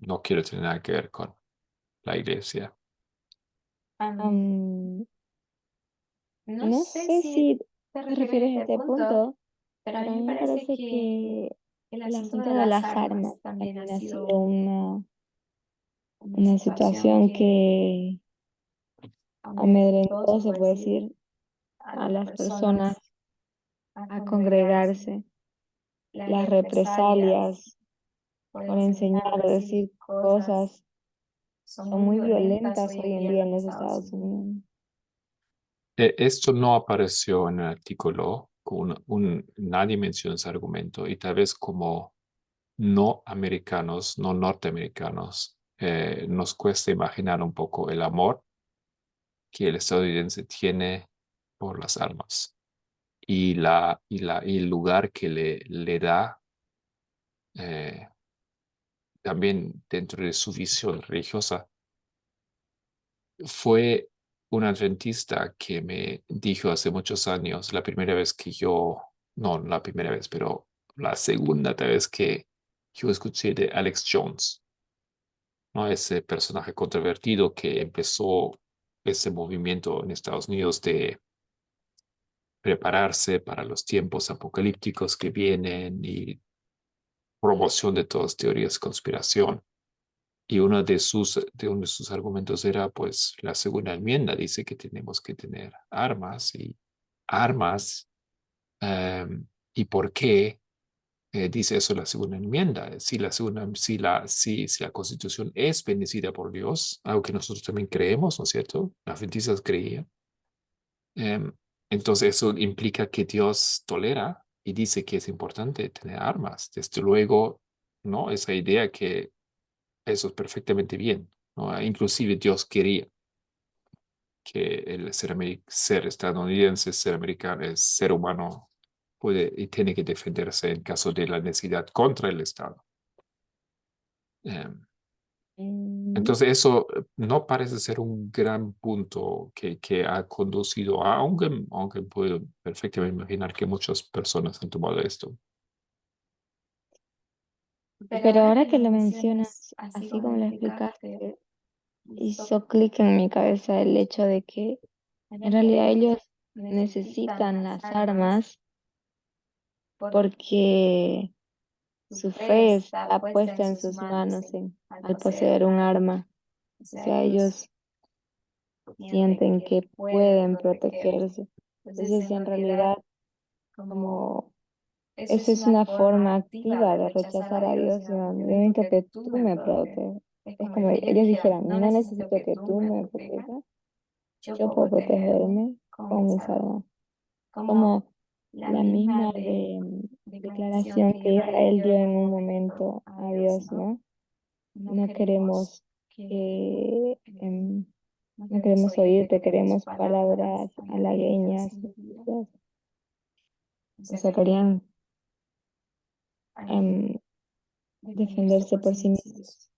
no quiero tener nada que ver con la iglesia. Am, no sé si te refieres a este punto, pero a mí me parece que el asunto de las armas también ha sido una situación que amedrentó, se puede decir, a las personas a congregarse. Las represalias por enseñar o decir cosas son muy violentas hoy en día en los Estados Unidos. Esto no apareció en el artículo, nadie menciona ese argumento y tal vez como no americanos, no norteamericanos, nos cuesta imaginar un poco el amor que el estadounidense tiene por las armas y el lugar que le da eh, también dentro de su visión religiosa. Fue un adventista que me dijo hace muchos años, la primera vez que no la primera vez, pero la segunda vez que yo escuché de Alex Jones, ¿no? Ese personaje controvertido que empezó ese movimiento en Estados Unidos de prepararse para los tiempos apocalípticos que vienen y promoción de todas teorías de conspiración. Y uno de sus argumentos era, pues, la segunda enmienda dice que tenemos que tener armas y armas. ¿Y por qué dice eso la segunda enmienda? Si la Constitución es bendecida por Dios, algo que nosotros también creemos, ¿no es cierto? Las adventistas creían. Em, entonces eso implica que Dios tolera y dice que es importante tener armas. Desde luego, ¿no? Esa idea que eso es perfectamente bien, ¿no? Inclusive Dios quería que el ser estadounidense, ser americano, el ser humano puede y tiene que defenderse en caso de la necesidad contra el Estado. Entonces eso no parece ser un gran punto que ha conducido aunque puedo perfectamente imaginar que muchas personas han tomado esto. Pero ahora que lo mencionas, así como lo explicaste, hizo clic en mi cabeza el hecho de que en realidad ellos necesitan las armas porque su fe está puesta en sus manos al poseer un arma. O sea, ellos sienten que pueden protegerse. Entonces, en realidad, como eso es una forma activa de rechazar a Dios, ¿no? Yo necesito que tú me protejas. Es como ellos dijeran, no necesito que tú me protejas, yo puedo protegerme con mis armas. Como la misma declaración que Israel dio en un momento a Dios, ¿no? No queremos que, no queremos oírte, queremos palabras halagüeñas. O sea, querían defenderse por sí mismos.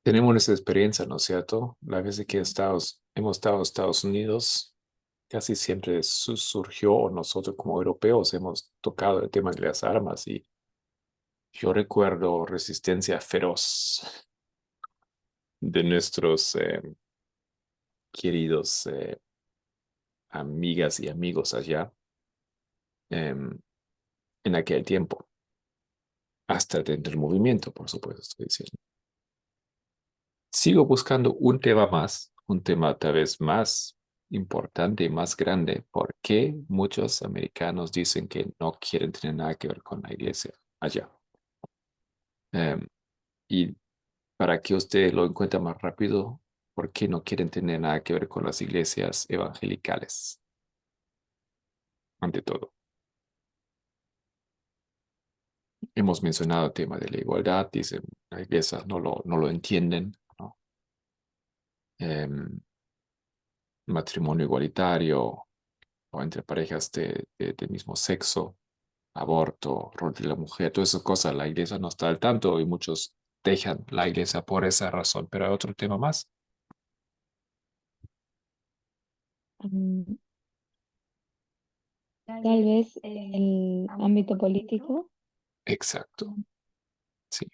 Tenemos esa experiencia, ¿no es cierto? La vez que hemos estado en Estados Unidos, casi siempre surgió, o nosotros como europeos hemos tocado el tema de las armas y Yo recuerdo resistencia feroz de nuestros queridos amigas y amigos allá en aquel tiempo, hasta dentro del movimiento, por supuesto, estoy diciendo. Sigo buscando un tema más, un tema tal vez más importante y más grande. ¿Por qué muchos americanos dicen que no quieren tener nada que ver con la iglesia allá? Y para que usted lo encuentre más rápido, ¿por qué no quieren tener nada que ver con las iglesias evangelicales? Ante todo, hemos mencionado el tema de la igualdad, dicen las iglesias no lo entienden, ¿no? Matrimonio igualitario o entre parejas del mismo sexo, aborto, rol de la mujer, todas esas cosas, la iglesia no está al tanto y muchos dejan la iglesia por esa razón. Pero hay otro tema más. Mm, Tal vez el ámbito político. Exacto, sí.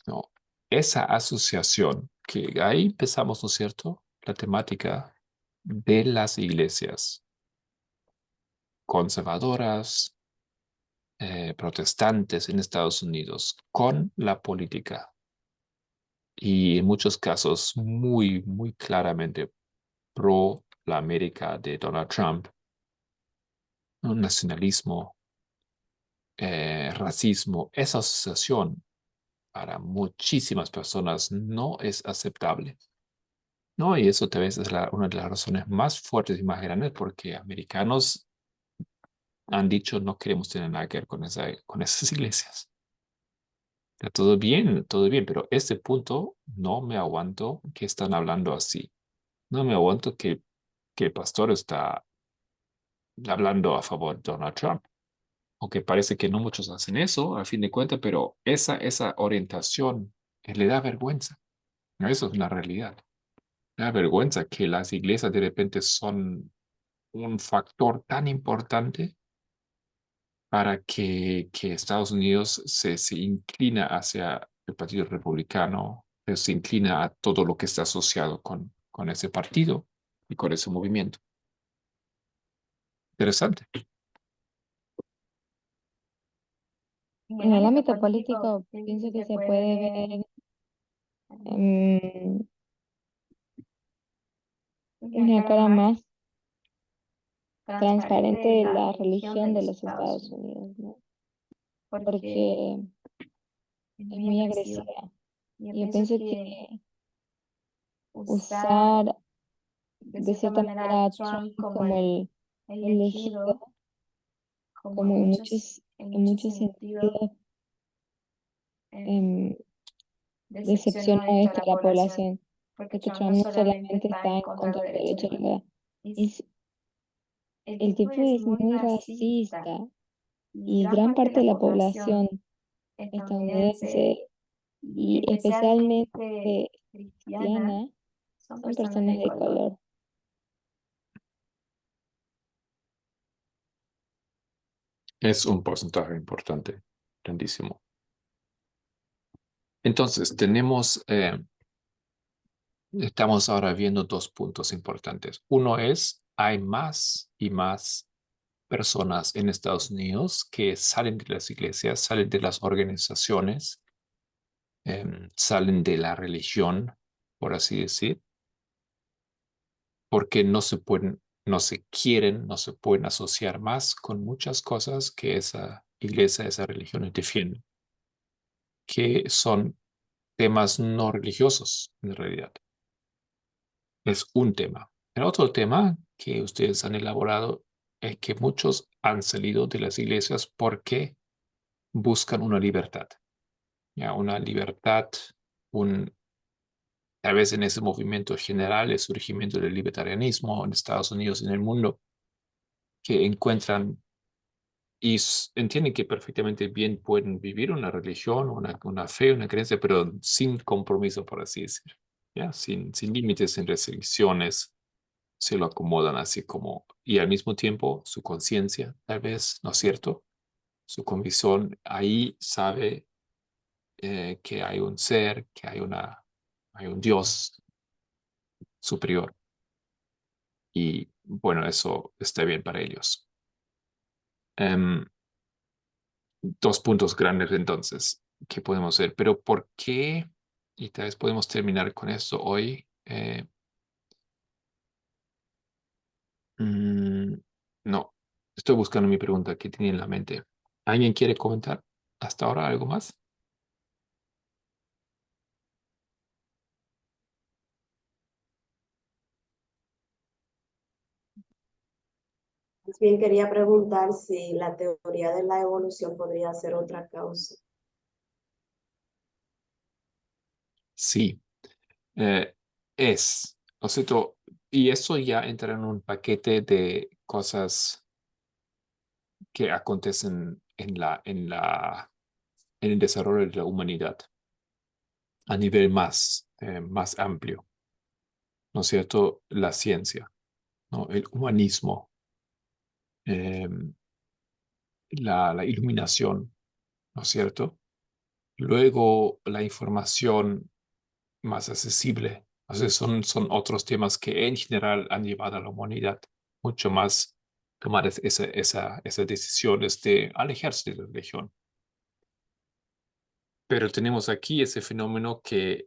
No, esa asociación que ahí empezamos, ¿no es cierto? La temática de las iglesias conservadoras, protestantes en Estados Unidos con la política y en muchos casos muy, muy claramente pro la América de Donald Trump, un nacionalismo, racismo, esa asociación para muchísimas personas no es aceptable. No, y eso tal vez es una de las razones más fuertes y más grandes porque americanos han dicho no queremos tener nada que ver con esas iglesias. Está todo bien, pero este punto no me aguanto que están hablando así. No me aguanto que el pastor está hablando a favor de Donald Trump. Aunque parece que no muchos hacen eso, a fin de cuentas, pero esa orientación le da vergüenza. Eso es la realidad. Le da vergüenza que las iglesias de repente son un factor tan importante para que Estados Unidos se inclina hacia el Partido Republicano, se inclina a todo lo que está asociado con ese partido y con ese movimiento. Interesante. En el ámbito político pienso que se puede ver mm, una cara más transparente de la religión de los Estados Unidos, ¿no? Porque es muy agresiva. Y yo pienso que usar de cierta manera a Trump como el elegido, como en muchos sentidos, em, decepciona esto a la población, porque Trump no solamente está en contra del derecho a la vida, es, el tipo es muy racista y gran parte de la población estadounidense y especialmente cristiana son personas de color. Es un porcentaje importante, grandísimo. Entonces, estamos ahora viendo dos puntos importantes. Uno es, hay más y más personas en Estados Unidos que salen de las iglesias, salen de las organizaciones, salen de la religión, por así decir, porque no se quieren, no se pueden asociar más con muchas cosas que esa iglesia, esa religión defiende, que son temas no religiosos en realidad. Es un tema. El otro tema que ustedes han elaborado es que muchos han salido de las iglesias porque buscan una libertad. Ya, una libertad, tal vez en ese movimiento general, el surgimiento del libertarianismo en Estados Unidos y en el mundo, que encuentran y entienden que perfectamente bien pueden vivir una religión, una fe, una creencia, pero sin compromiso, por así decir, ¿ya? Sin límites, sin restricciones, se lo acomodan así como, y al mismo tiempo su conciencia, tal vez, ¿no es cierto? su convicción, ahí sabe que hay un ser, que hay un Dios superior. Y bueno, eso está bien para ellos. Dos puntos grandes entonces que podemos ver, pero ¿por qué? Y tal vez podemos terminar con esto hoy. No, estoy buscando mi pregunta que tenía en la mente. ¿Alguien quiere comentar hasta ahora algo más? Más bien quería preguntar si la teoría de la evolución podría ser otra causa. Sí, lo siento, y eso ya entra en un paquete de cosas que acontecen en el desarrollo de la humanidad a nivel más amplio, ¿no es cierto? La ciencia, ¿no? El humanismo, eh, la iluminación, ¿no es cierto? Luego la información más accesible. O sea, son otros temas que en general han llevado a la humanidad mucho más tomar esas decisiones de alejarse de la religión. Pero tenemos aquí ese fenómeno que,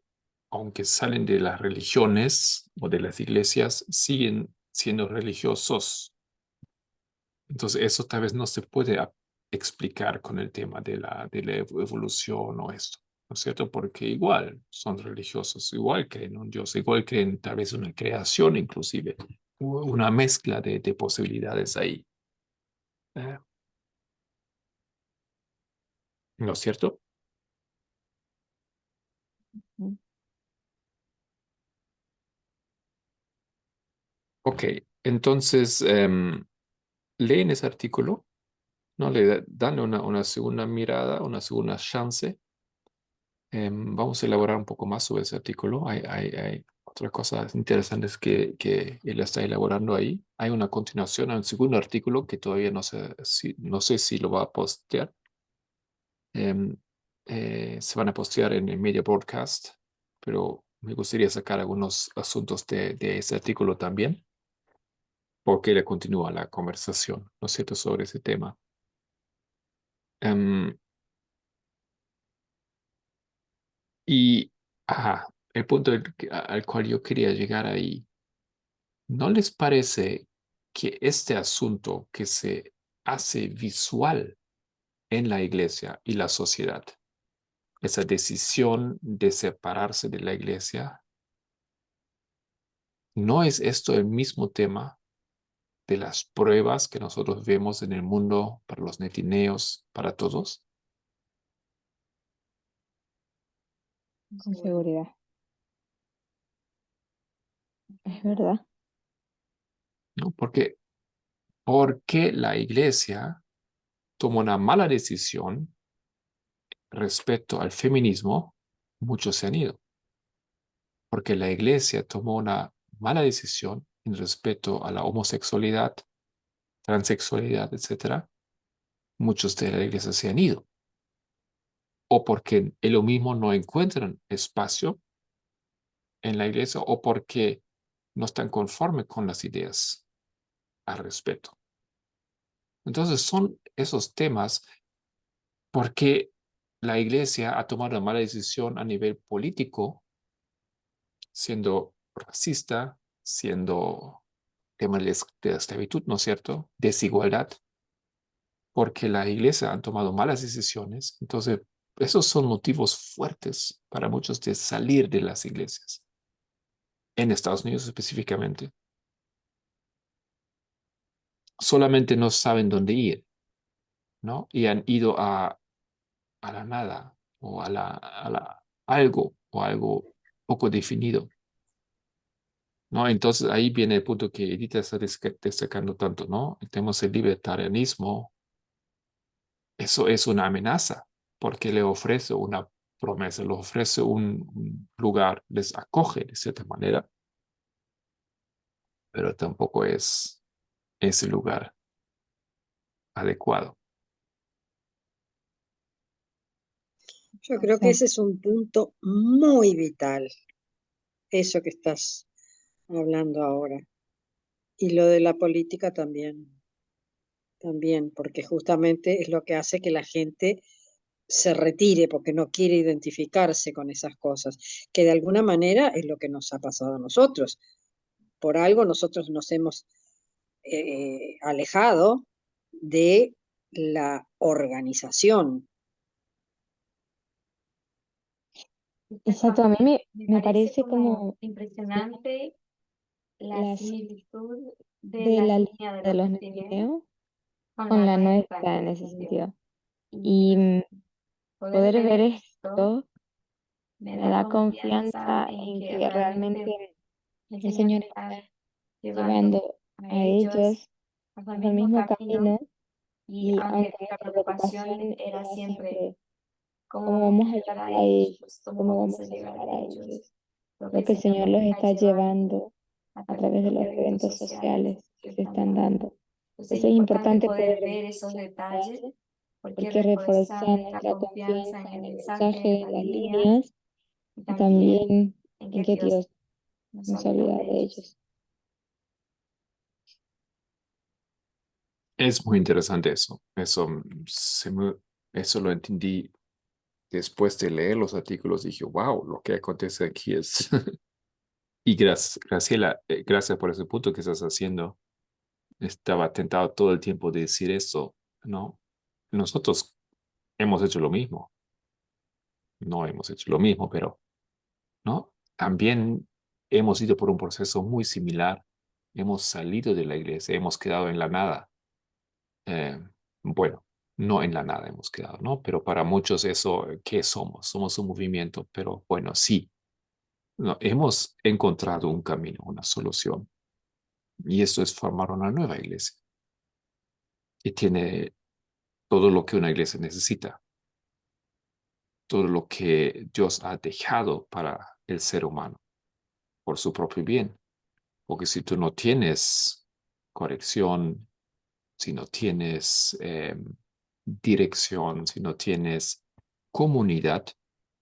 aunque salen de las religiones o de las iglesias, siguen siendo religiosos. Entonces, eso tal vez no se puede explicar con el tema de la evolución o esto, ¿no es cierto? Porque igual son religiosos, igual creen en un Dios, igual creen tal vez una creación inclusive, una mezcla de posibilidades ahí. Eh, ¿No es cierto? Ok, entonces leen ese artículo, ¿no? Dan una segunda mirada, una segunda chance. Vamos a elaborar un poco más sobre ese artículo. Hay otras cosas interesantes que él está elaborando ahí. Hay una continuación, hay un segundo artículo que todavía no sé si lo va a postear. Em, Se van a postear en el Media Broadcast, pero me gustaría sacar algunos asuntos de ese artículo también, porque le continúa la conversación, ¿no es cierto?, sobre ese tema. Em, y, el punto al cual yo quería llegar ahí. ¿No les parece que este asunto que se hace visual en la iglesia y la sociedad, esa decisión de separarse de la iglesia, no es esto el mismo tema de las pruebas que nosotros vemos en el mundo para los netineos, para todos? Con seguridad. Es verdad. ¿No? Porque la iglesia tomó una mala decisión respecto al feminismo, muchos se han ido. Porque la iglesia tomó una mala decisión en respecto a la homosexualidad, transexualidad, etcétera, muchos de la iglesia se han ido. O porque ellos mismos no encuentran espacio en la iglesia o porque no están conformes con las ideas al respecto. Entonces son esos temas porque la iglesia ha tomado una mala decisión a nivel político, siendo racista, siendo tema de la esclavitud, ¿no es cierto? Desigualdad, porque la iglesia han tomado malas decisiones. Entonces, esos son motivos fuertes para muchos de salir de las iglesias, en Estados Unidos específicamente. Solamente no saben dónde ir, ¿no? Y han ido a la nada o algo poco definido, ¿no? Entonces ahí viene el punto que Edith está destacando tanto, ¿no? Tenemos el libertarianismo. Eso es una amenaza porque le ofrece una promesa, le ofrece un lugar, les acoge de cierta manera, pero tampoco es ese lugar adecuado. Yo creo que ese es un punto muy vital, eso que estás hablando ahora. Y lo de la política también, porque justamente es lo que hace que la gente se retire porque no quiere identificarse con esas cosas, que de alguna manera es lo que nos ha pasado a nosotros. Por algo nosotros nos hemos alejado de la organización. Exacto, a mí me parece como impresionante la similitud de la línea de los Nephilim con la nuestra en ese sentido. Y poder ver esto me da confianza en que realmente el Señor está llevando a ellos bajo el mismo camino y aunque nuestra preocupación era siempre cómo vamos a llegar a ellos, cómo vamos a llegar a ellos, creo que el Señor los está llevando a través de los eventos sociales que se están dando. Entonces es importante poder ver esos detalles porque refuerza nuestra confianza en el mensaje, en las líneas y también en que Dios no se olvida de ellos. Es muy interesante eso. Eso lo entendí después de leer los artículos. Dije, wow, lo que acontece aquí es... Y gracias, Graciela, gracias por ese punto que estás haciendo. Estaba tentado todo el tiempo de decir eso, ¿no? Nosotros hemos hecho lo mismo. No hemos hecho lo mismo, pero, ¿no? También hemos ido por un proceso muy similar. Hemos salido de la iglesia, hemos quedado en la nada. Bueno, no en la nada hemos quedado, ¿no? Pero para muchos eso, ¿qué somos? Somos un movimiento, pero bueno, sí, no, hemos encontrado un camino, una solución. Y esto es formar una nueva iglesia que tiene todo lo que una iglesia necesita, todo lo que Dios ha dejado para el ser humano, por su propio bien. Porque si tú no tienes corrección, si no tienes dirección, si no tienes comunidad,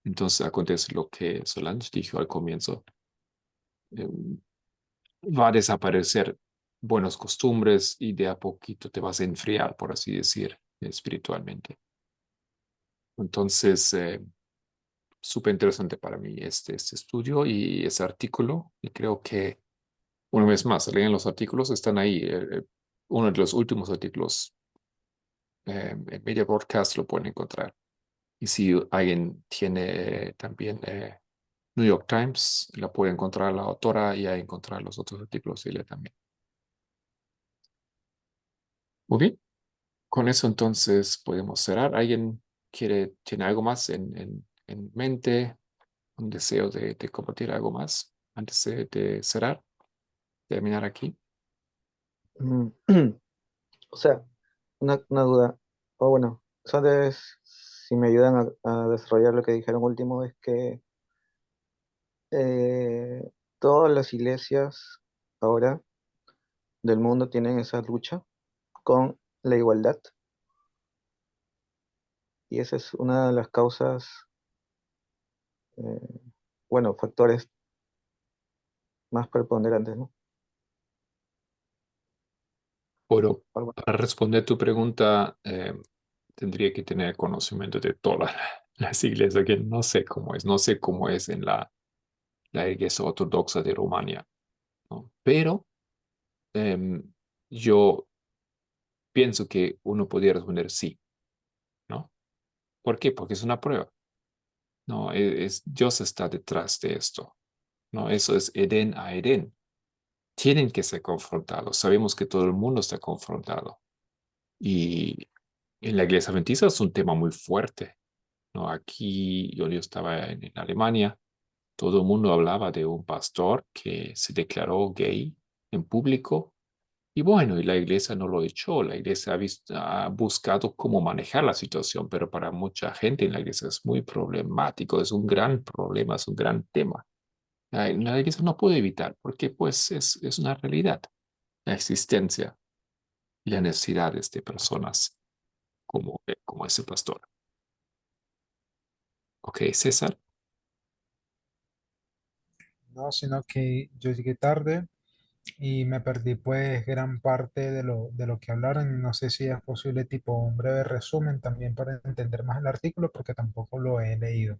entonces acontece lo que Solange dijo al comienzo. Va a desaparecer buenas costumbres y de a poquito te vas a enfriar, por así decir, espiritualmente. Entonces, súper interesante para mí este estudio y ese artículo. Y creo que, una vez más, leen los artículos, están ahí. Uno de los últimos artículos en Media Broadcast lo pueden encontrar. Y si alguien tiene también New York Times, la puede encontrar la autora y ahí encontrar los otros artículos de ella también. Muy bien. Con eso entonces podemos cerrar. ¿Alguien tiene algo más en mente? ¿Un deseo de compartir algo más antes de cerrar? Terminar aquí. O sea, una duda, o bueno, si me ayudan a desarrollar lo que dijeron último, es que todas las iglesias ahora del mundo tienen esa lucha con la igualdad, y esa es una de las causas, eh, bueno, factores más preponderantes, ¿no? Bueno, Algo- para responder tu pregunta, tendría que tener conocimiento de todas las iglesias, que no sé cómo es, no sé cómo es en la iglesia ortodoxa de Rumania, ¿no? Pero em, yo pienso que uno podría responder sí, ¿no? ¿Por qué? Porque es una prueba, ¿no? Dios está detrás de esto, ¿no? Eso es Edén a Edén. Tienen que ser confrontados. Sabemos que todo el mundo está confrontado. Y en la iglesia adventista es un tema muy fuerte, ¿no? Aquí yo estaba en Alemania, todo el mundo hablaba de un pastor que se declaró gay en público. Y bueno, y la iglesia no lo echó, la iglesia ha buscado cómo manejar la situación, pero para mucha gente en la iglesia es muy problemático, es un gran problema, es un gran tema. La iglesia no puede evitar, porque pues es una realidad, la existencia y las necesidades de personas como ese pastor. Ok, César. No, sino que yo llegué tarde y me perdí pues gran parte de lo que hablaron. No sé si es posible tipo un breve resumen también para entender más el artículo porque tampoco lo he leído.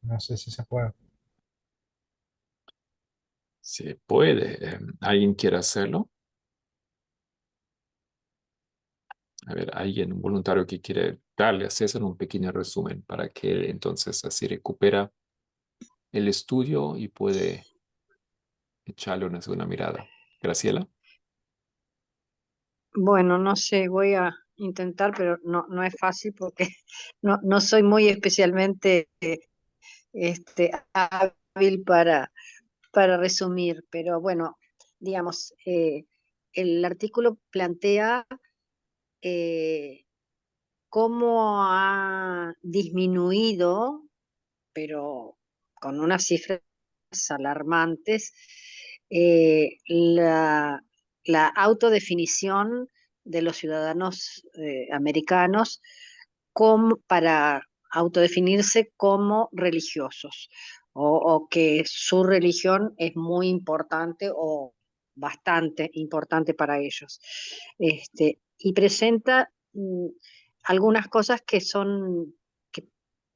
No sé si se puede. Se puede. ¿Alguien quiere hacerlo? A ver, alguien, un voluntario que quiere darle a César un pequeño resumen para que él entonces así recupera el estudio y puede echarle una segunda mirada. Graciela. Bueno, no sé, voy a intentar, pero no es fácil porque no soy muy especialmente hábil para resumir, pero bueno, digamos, el artículo plantea eh, cómo ha disminuido, pero con unas cifras alarmantes, la autodefinición de los ciudadanos americanos para autodefinirse como religiosos o que su religión es muy importante o bastante importante para ellos. Y presenta algunas cosas que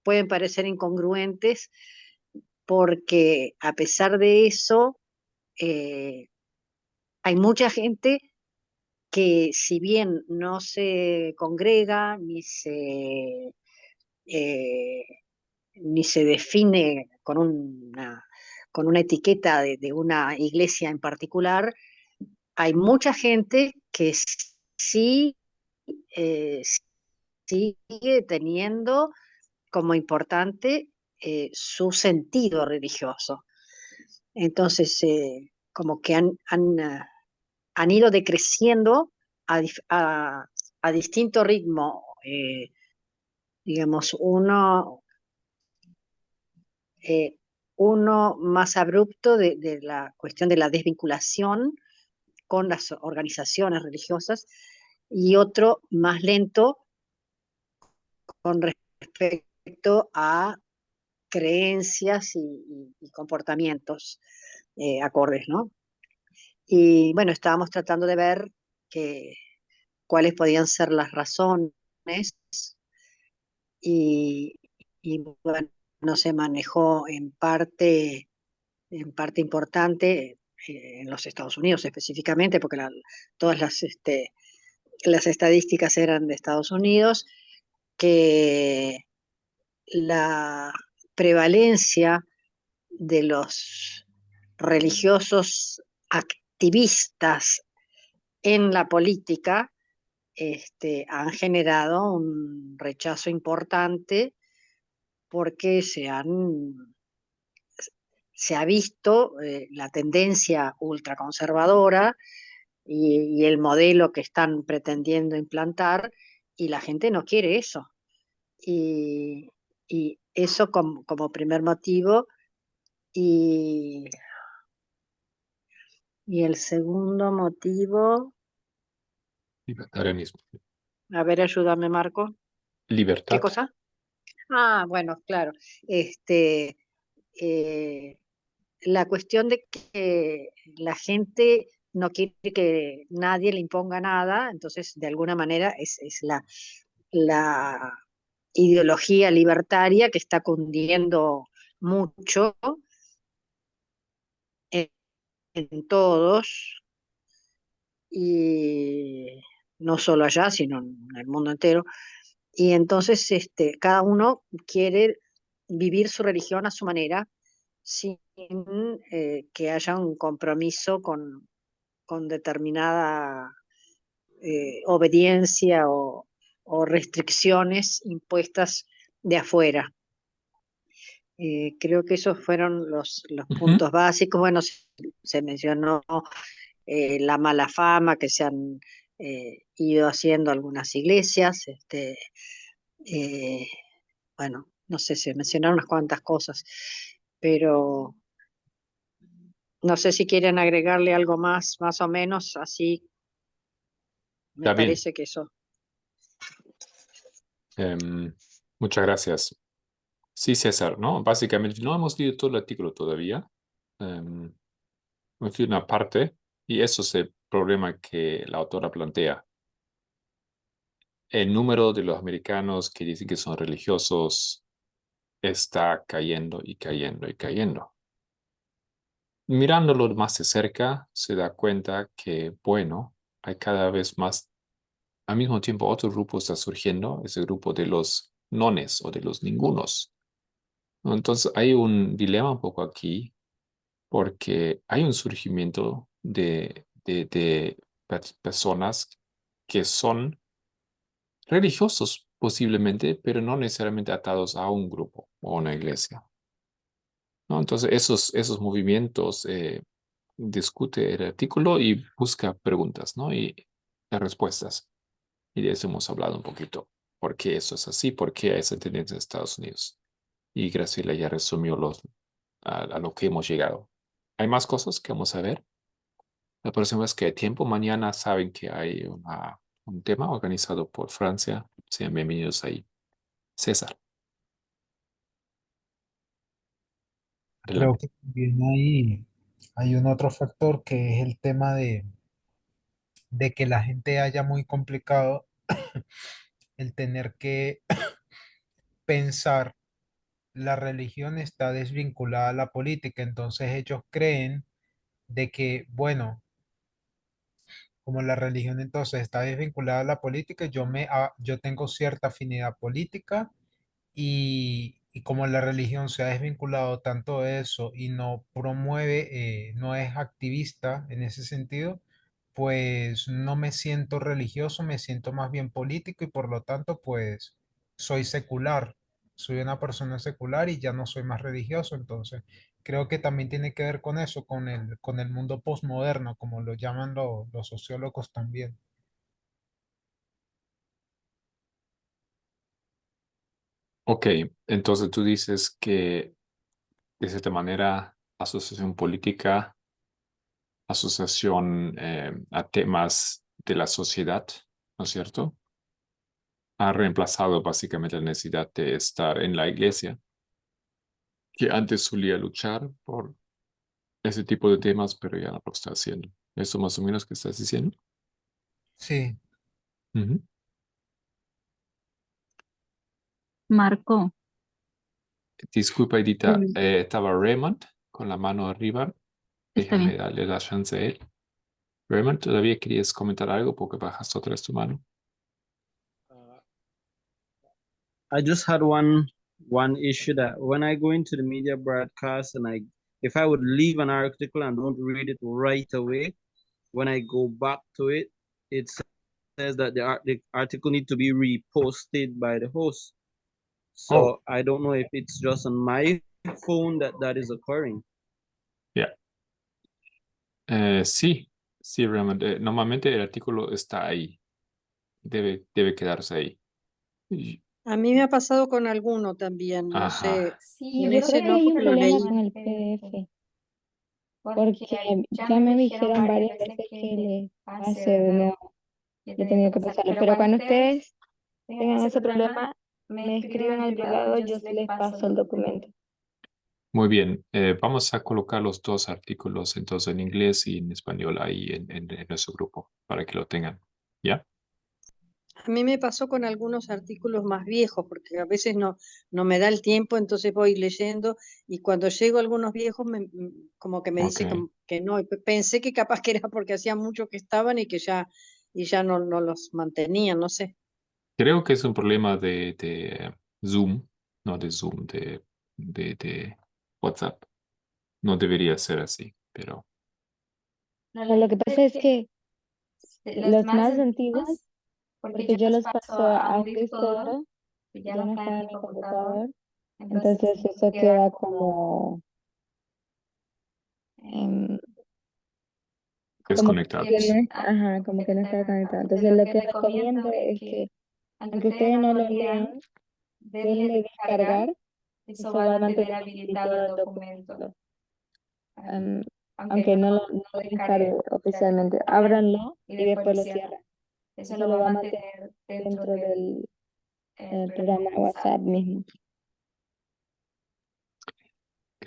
pueden parecer incongruentes porque a pesar de eso, eh, hay mucha gente que si bien no se congrega eh, ni se define con una etiqueta de una iglesia en particular, hay mucha gente que sí eh, sigue teniendo como importante su sentido religioso. Entonces, como que han ido decreciendo a distinto ritmo. Digamos, eh, uno más abrupto de la cuestión de la desvinculación con las organizaciones religiosas y otro más lento con respecto a creencias y comportamientos acordes, ¿no? Y bueno, estábamos tratando de ver que, cuáles podían ser las razones y, y bueno, no se manejó en parte importante en los Estados Unidos específicamente, porque todas las estadísticas eran de Estados Unidos, que la prevalencia de los religiosos activistas en la política han generado un rechazo importante porque se ha visto la tendencia ultraconservadora y el modelo que están pretendiendo implantar y la gente no quiere eso. Y, y eso como primer motivo. Y, y el segundo motivo, Libertarianismo. a ver, ayúdame, Marco. ¿Qué Libertad. cosa? Ah, bueno, claro. Este, eh, la cuestión de que la gente no quiere que nadie le imponga nada, entonces de alguna manera es la ideología libertaria que está cundiendo mucho en, en todos, y no solo allá, sino en el mundo entero. Y entonces cada uno quiere vivir su religión a su manera, sin que haya un compromiso con determinada obediencia o restricciones impuestas de afuera. Creo que esos fueron los Ujú. puntos básicos. Bueno, se mencionó la mala fama que se han ido haciendo algunas iglesias. Eh, bueno, no sé, se mencionaron unas cuantas cosas, pero no sé si quieren agregarle algo más o menos, así me Está bien. parece que eso. Muchas gracias. Sí, César, ¿no? Básicamente no hemos leído todo el artículo todavía. Hemos leído una parte y eso es el problema que la autora plantea. El número de los americanos que dicen que son religiosos está cayendo y cayendo y cayendo. Mirándolo más de cerca, se da cuenta que, bueno, hay cada vez más, al mismo tiempo otro grupo está surgiendo, ese grupo de los nones o de los ningunos, ¿no? Entonces hay un dilema un poco aquí, porque hay un surgimiento de personas que son religiosos posiblemente, pero no necesariamente atados a un grupo o a una iglesia, ¿no? Entonces esos movimientos discute el artículo y busca preguntas, ¿no? Y las respuestas. Y de eso hemos hablado un poquito. ¿Por qué eso es así? ¿Por qué hay esa tendencia en Estados Unidos? Y Graciela ya resumió a lo que hemos llegado. Hay más cosas que vamos a ver. La próxima vez que hay tiempo, mañana saben que hay un tema organizado por Francia. Sean bienvenidos ahí. César, Creo adelante. que también hay un otro factor que es el tema de que la gente haya muy complicado el tener que pensar la religión está desvinculada a la política, entonces ellos creen de que, bueno, como la religión entonces está desvinculada a la política, yo tengo cierta afinidad política y como la religión se ha desvinculado tanto de eso y no promueve, no es activista en ese sentido, pues no me siento religioso, me siento más bien político y por lo tanto pues soy secular, soy una persona secular y ya no soy más religioso. Entonces creo que también tiene que ver con eso, con el mundo posmoderno, como lo llaman los sociólogos también. Ok, entonces tú dices que de cierta manera asociación política, asociación a temas de la sociedad, ¿no es cierto? Ha reemplazado básicamente la necesidad de estar en la iglesia, que antes solía luchar por ese tipo de temas, pero ya no lo está haciendo. ¿Eso más o menos que estás diciendo? Sí, Ujú. Marco, Disculpa, Edita, Mm. estaba Raymond con la mano arriba. está Déjame bien. darle la chance a él. Raymond, ¿todavía querías comentar algo porque bajas otra vez tu mano? Uh, I just had one issue that when I go into the media broadcast and if I would leave an article and don't read it right away, when I go back to it, it says that the article need to be reposted by the host. Oh, So I don't know if it's just on my phone that is occurring. ya. Sí, sí, Raymond. Normalmente el artículo está ahí. Debe quedarse ahí. Y- A mí me ha pasado con alguno también, no sé, Ajá. Sí, en yo creo ese que no hay un porque lo problema leí. con el PDF, porque ya me dijeron varias veces que le pase de nuevo, yo he tenido que pasarlo, pero cuando ustedes tengan ese problema, me escriben al privado, yo sí les paso el documento. Muy bien. Vamos a colocar los dos artículos, entonces en inglés y en español ahí en nuestro grupo para que lo tengan. ¿Ya? A mí me pasó con algunos artículos más viejos, porque a veces no me da el tiempo, entonces voy leyendo y cuando llego a algunos viejos como que me Ok. dice que no, y pensé que capaz que era porque hacía mucho que estaban y ya no los mantenían, no sé. Creo que es un problema de Zoom, no de Zoom, de WhatsApp. No debería ser así, pero No, lo que pasa es que los más antiguos, porque yo los paso a un disco duro, ya no está en mi computador, entonces eso queda como, em, como desconectado. que no está, ajá, como que no está conectado. Entonces lo que recomiendo es que, aunque ustedes no lo lean, denle descargar, eso va a mantener habilitado el documento. Em, Aunque no lo descargue oficialmente, ábranlo y después lo cierran. Eso lo va a mantener dentro del programa de WhatsApp mismo.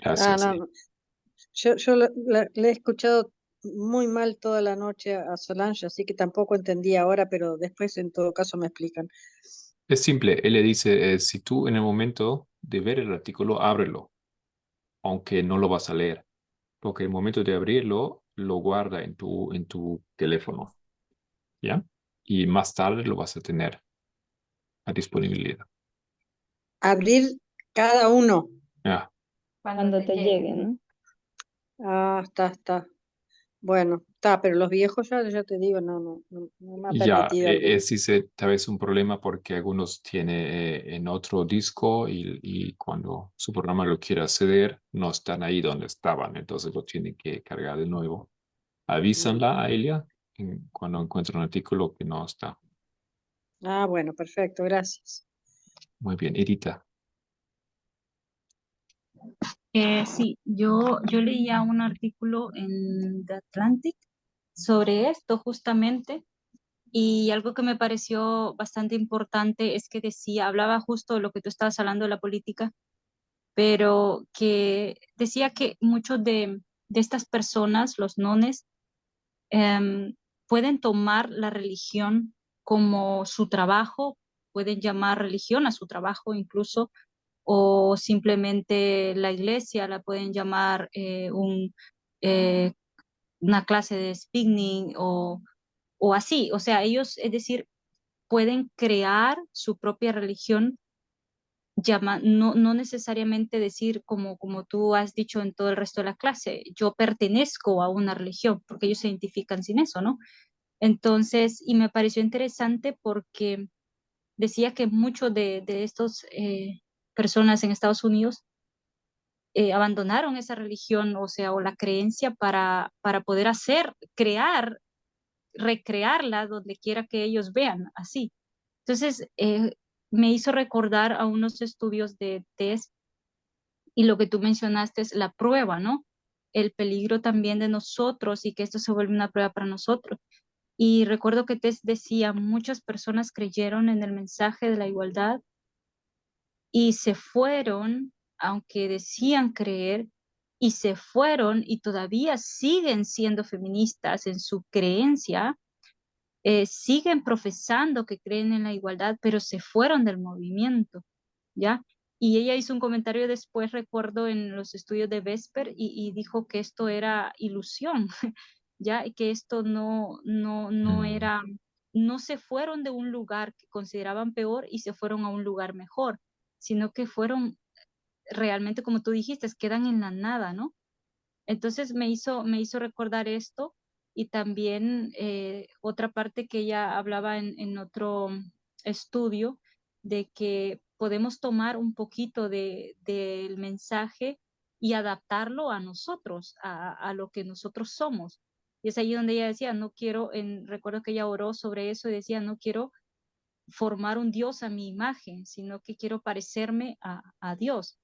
Gracias. no, no. Yo le he escuchado muy mal toda la noche a Solange, así que tampoco entendí ahora, pero después en todo caso me explican. Es simple, él le dice, si tú en el momento de ver el artículo, ábrelo, aunque no lo vas a leer, porque el momento de abrirlo, lo guarda en tu teléfono, ¿ya? Y más tarde lo vas a tener a disponibilidad. Abrir cada uno. Ya, Cuando te lleguen, ¿no? Está. Bueno, está, pero los viejos ya te digo, no me ha ya, permitido alguno. sí tal vez un problema porque algunos tiene en otro disco y cuando su programa lo quiere acceder, no están ahí donde estaban, entonces lo tiene que cargar de nuevo. Avísanla a ella cuando encuentra un artículo que no está. Bueno, perfecto, gracias. Muy bien, Edita. Sí, yo leía un artículo en The Atlantic sobre esto justamente y algo que me pareció bastante importante es que decía, hablaba justo de lo que tú estabas hablando de la política, pero que decía que muchos de estas personas, los nones, em, pueden tomar la religión como su trabajo, pueden llamar religión a su trabajo incluso, o simplemente la iglesia la pueden llamar eh, una clase de speaking o así. O sea, ellos, es decir, pueden crear su propia religión, no necesariamente decir como tú has dicho en todo el resto de la clase, yo pertenezco a una religión, porque ellos se identifican sin eso, ¿no? Entonces, y me pareció interesante porque decía que muchos de estos personas en Estados Unidos abandonaron esa religión, o sea, o la creencia para poder crear, recrearla donde quiera que ellos vean, así. Entonces, me hizo recordar a unos estudios de test y lo que tú mencionaste es la prueba, ¿no? El peligro también de nosotros y que esto se vuelve una prueba para nosotros. Y recuerdo que Tess decía, muchas personas creyeron en el mensaje de la igualdad y se fueron, aunque decían creer, y se fueron y todavía siguen siendo feministas en su creencia, siguen profesando que creen en la igualdad, pero se fueron del movimiento, ¿ya? Y ella hizo un comentario después, recuerdo, en los estudios de Vesper y dijo que esto era ilusión, ¿ya? Y que esto no era, no se fueron de un lugar que consideraban peor y se fueron a un lugar mejor, sino que fueron realmente, como tú dijiste, quedan en la nada, ¿no? Entonces me hizo recordar esto y también otra parte que ella hablaba en otro estudio de que podemos tomar un poquito del mensaje y adaptarlo a nosotros, a lo que nosotros somos. Y es ahí donde ella decía, no quiero, recuerdo que ella oró sobre eso y decía, no quiero formar un Dios a mi imagen, sino que quiero parecerme a Dios.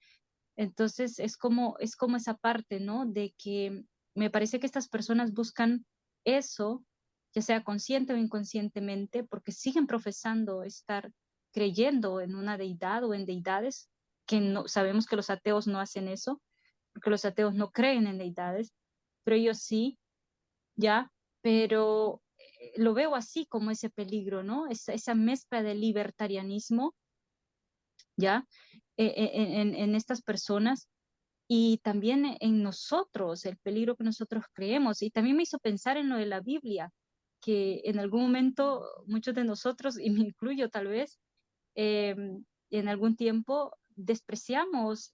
Entonces es como esa parte, ¿no? De que me parece que estas personas buscan eso, ya sea consciente o inconscientemente, porque siguen profesando estar creyendo en una deidad o en deidades, que no sabemos que los ateos no hacen eso, porque los ateos no creen en deidades, pero ellos sí, ya, pero lo veo así como ese peligro, ¿no? Esa mezcla de libertarianismo, ¿ya? En estas personas y también en nosotros, el peligro que nosotros creemos. Y también me hizo pensar en lo de la Biblia, que en algún momento muchos de nosotros, y me incluyo tal vez, eh, en algún tiempo despreciamos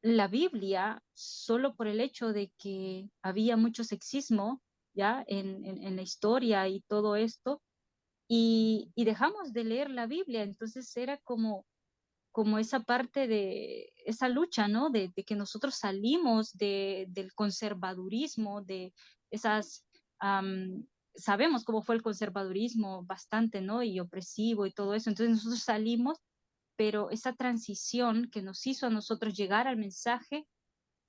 la Biblia solo por el hecho de que había mucho sexismo ya en la historia y todo esto, y dejamos de leer la Biblia. Entonces era como esa parte de esa lucha, ¿no? De que nosotros salimos del conservadurismo, de esas, sabemos cómo fue el conservadurismo bastante, ¿no? Y opresivo y todo eso. Entonces nosotros salimos, pero esa transición que nos hizo a nosotros llegar al mensaje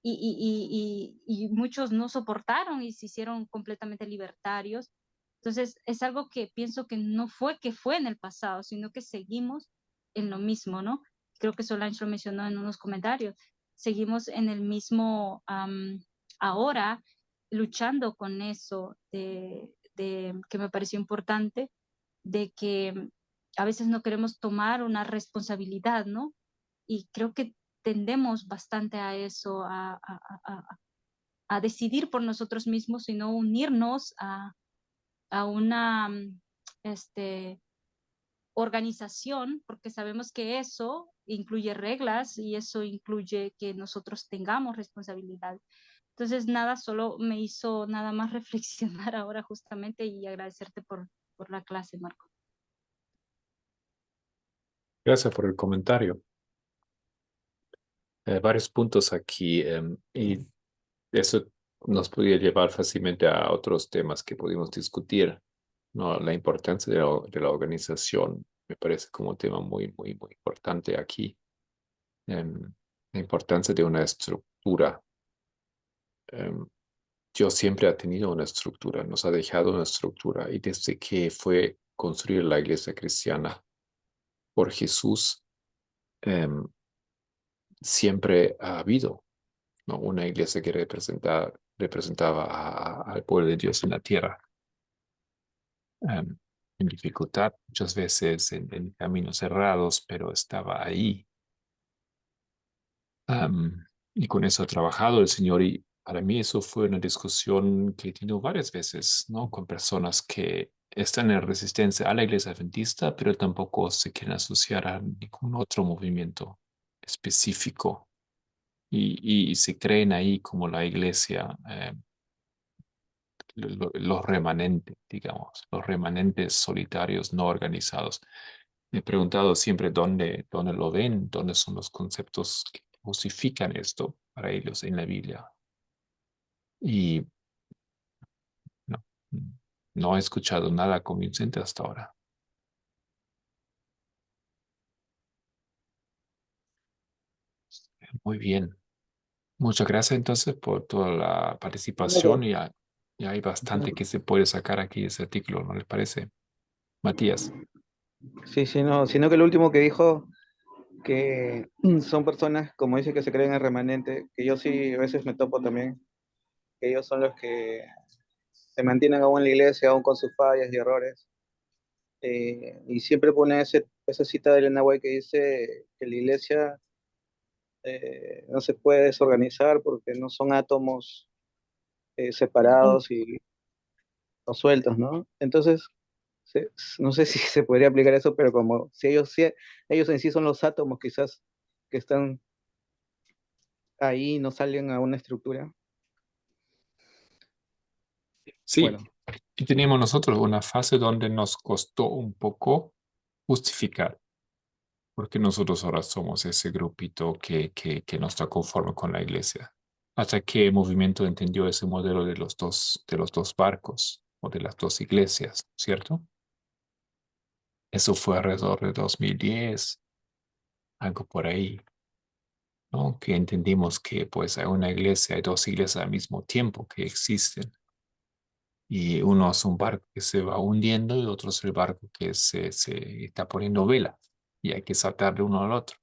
y muchos no soportaron y se hicieron completamente libertarios. Entonces es algo que pienso que no fue que fue en el pasado, sino que seguimos en lo mismo, ¿no? creo que Solange lo mencionó en unos comentarios, seguimos en el mismo ahora luchando con eso que me pareció importante, de que a veces no queremos tomar una responsabilidad, ¿no? Y creo que tendemos bastante a eso, a decidir por nosotros mismos y no unirnos a una organización, porque sabemos que eso incluye reglas y eso incluye que nosotros tengamos responsabilidad. Entonces, nada, solo me hizo nada más reflexionar ahora justamente y agradecerte por la clase, Marco. Gracias por el comentario. Varios puntos aquí y eso nos podría llevar fácilmente a otros temas que pudimos discutir. No, la importancia de la organización me parece como un tema muy, muy, muy importante aquí. La importancia de una estructura. Dios siempre ha tenido una estructura, nos ha dejado una estructura y desde que fue construir la iglesia cristiana por Jesús, siempre ha habido, ¿no?, una iglesia que representaba al pueblo de Dios en la tierra. En dificultad, muchas veces en caminos cerrados, pero estaba ahí. Y con eso ha trabajado el Señor y para mí eso fue una discusión que he tenido varias veces, ¿no?, con personas que están en resistencia a la iglesia adventista, pero tampoco se quieren asociar a ningún otro movimiento específico y se creen ahí como la iglesia, los remanentes, digamos, los remanentes solitarios no organizados. Me he preguntado siempre dónde lo ven, dónde son los conceptos que justifican esto para ellos en la Biblia. Y no, no he escuchado nada convincente hasta ahora. Muy bien. Muchas gracias entonces por toda la participación y hay bastante que se puede sacar aquí de ese artículo, ¿no les parece? Matías. Sí, sí, no, sino que lo último que dijo, que son personas, como dice, que se creen en remanente, que yo sí a veces me topo también, que ellos son los que se mantienen aún en la iglesia, aún con sus fallas y errores. Y siempre pone esa cita de Elena White que dice que la iglesia no se puede desorganizar porque no son átomos separados o sueltos, ¿no? Entonces, no sé si se podría aplicar eso, pero como si ellos en sí son los átomos quizás que están ahí y no salen a una estructura. Sí, Bueno, y teníamos nosotros una fase donde nos costó un poco justificar, porque nosotros ahora somos ese grupito que no está conforme con la iglesia. Hasta que el movimiento entendió ese modelo de los dos barcos o de las dos iglesias, ¿cierto? Eso fue alrededor de 2010, algo por ahí, ¿no? Que entendimos que pues hay una iglesia, hay dos iglesias al mismo tiempo que existen. Y uno es un barco que se va hundiendo y otro es el barco que se está poniendo vela y hay que saltar de uno al otro.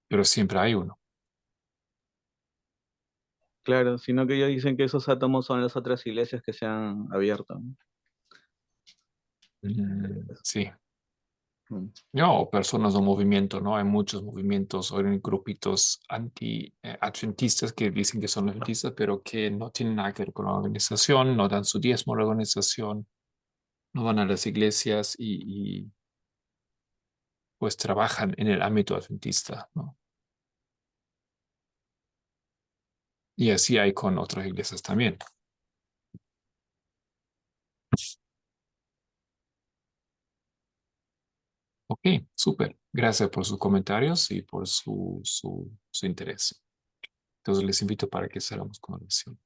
Pero siempre hay uno. claro, sino que ellos dicen que esos átomos son las otras iglesias que se han abierto, ¿no? Sí. Mm. No, personas o movimiento, ¿no? Hay muchos movimientos o en grupitos anti-adventistas que dicen que son adventistas, pero que no tienen nada que ver con la organización, no dan su diezmo a la organización, no van a las iglesias y pues trabajan en el ámbito adventista, ¿no? Y así hay con otras iglesias también. Ok, súper. Gracias por sus comentarios y por su interés. Entonces les invito para que salgamos con oración.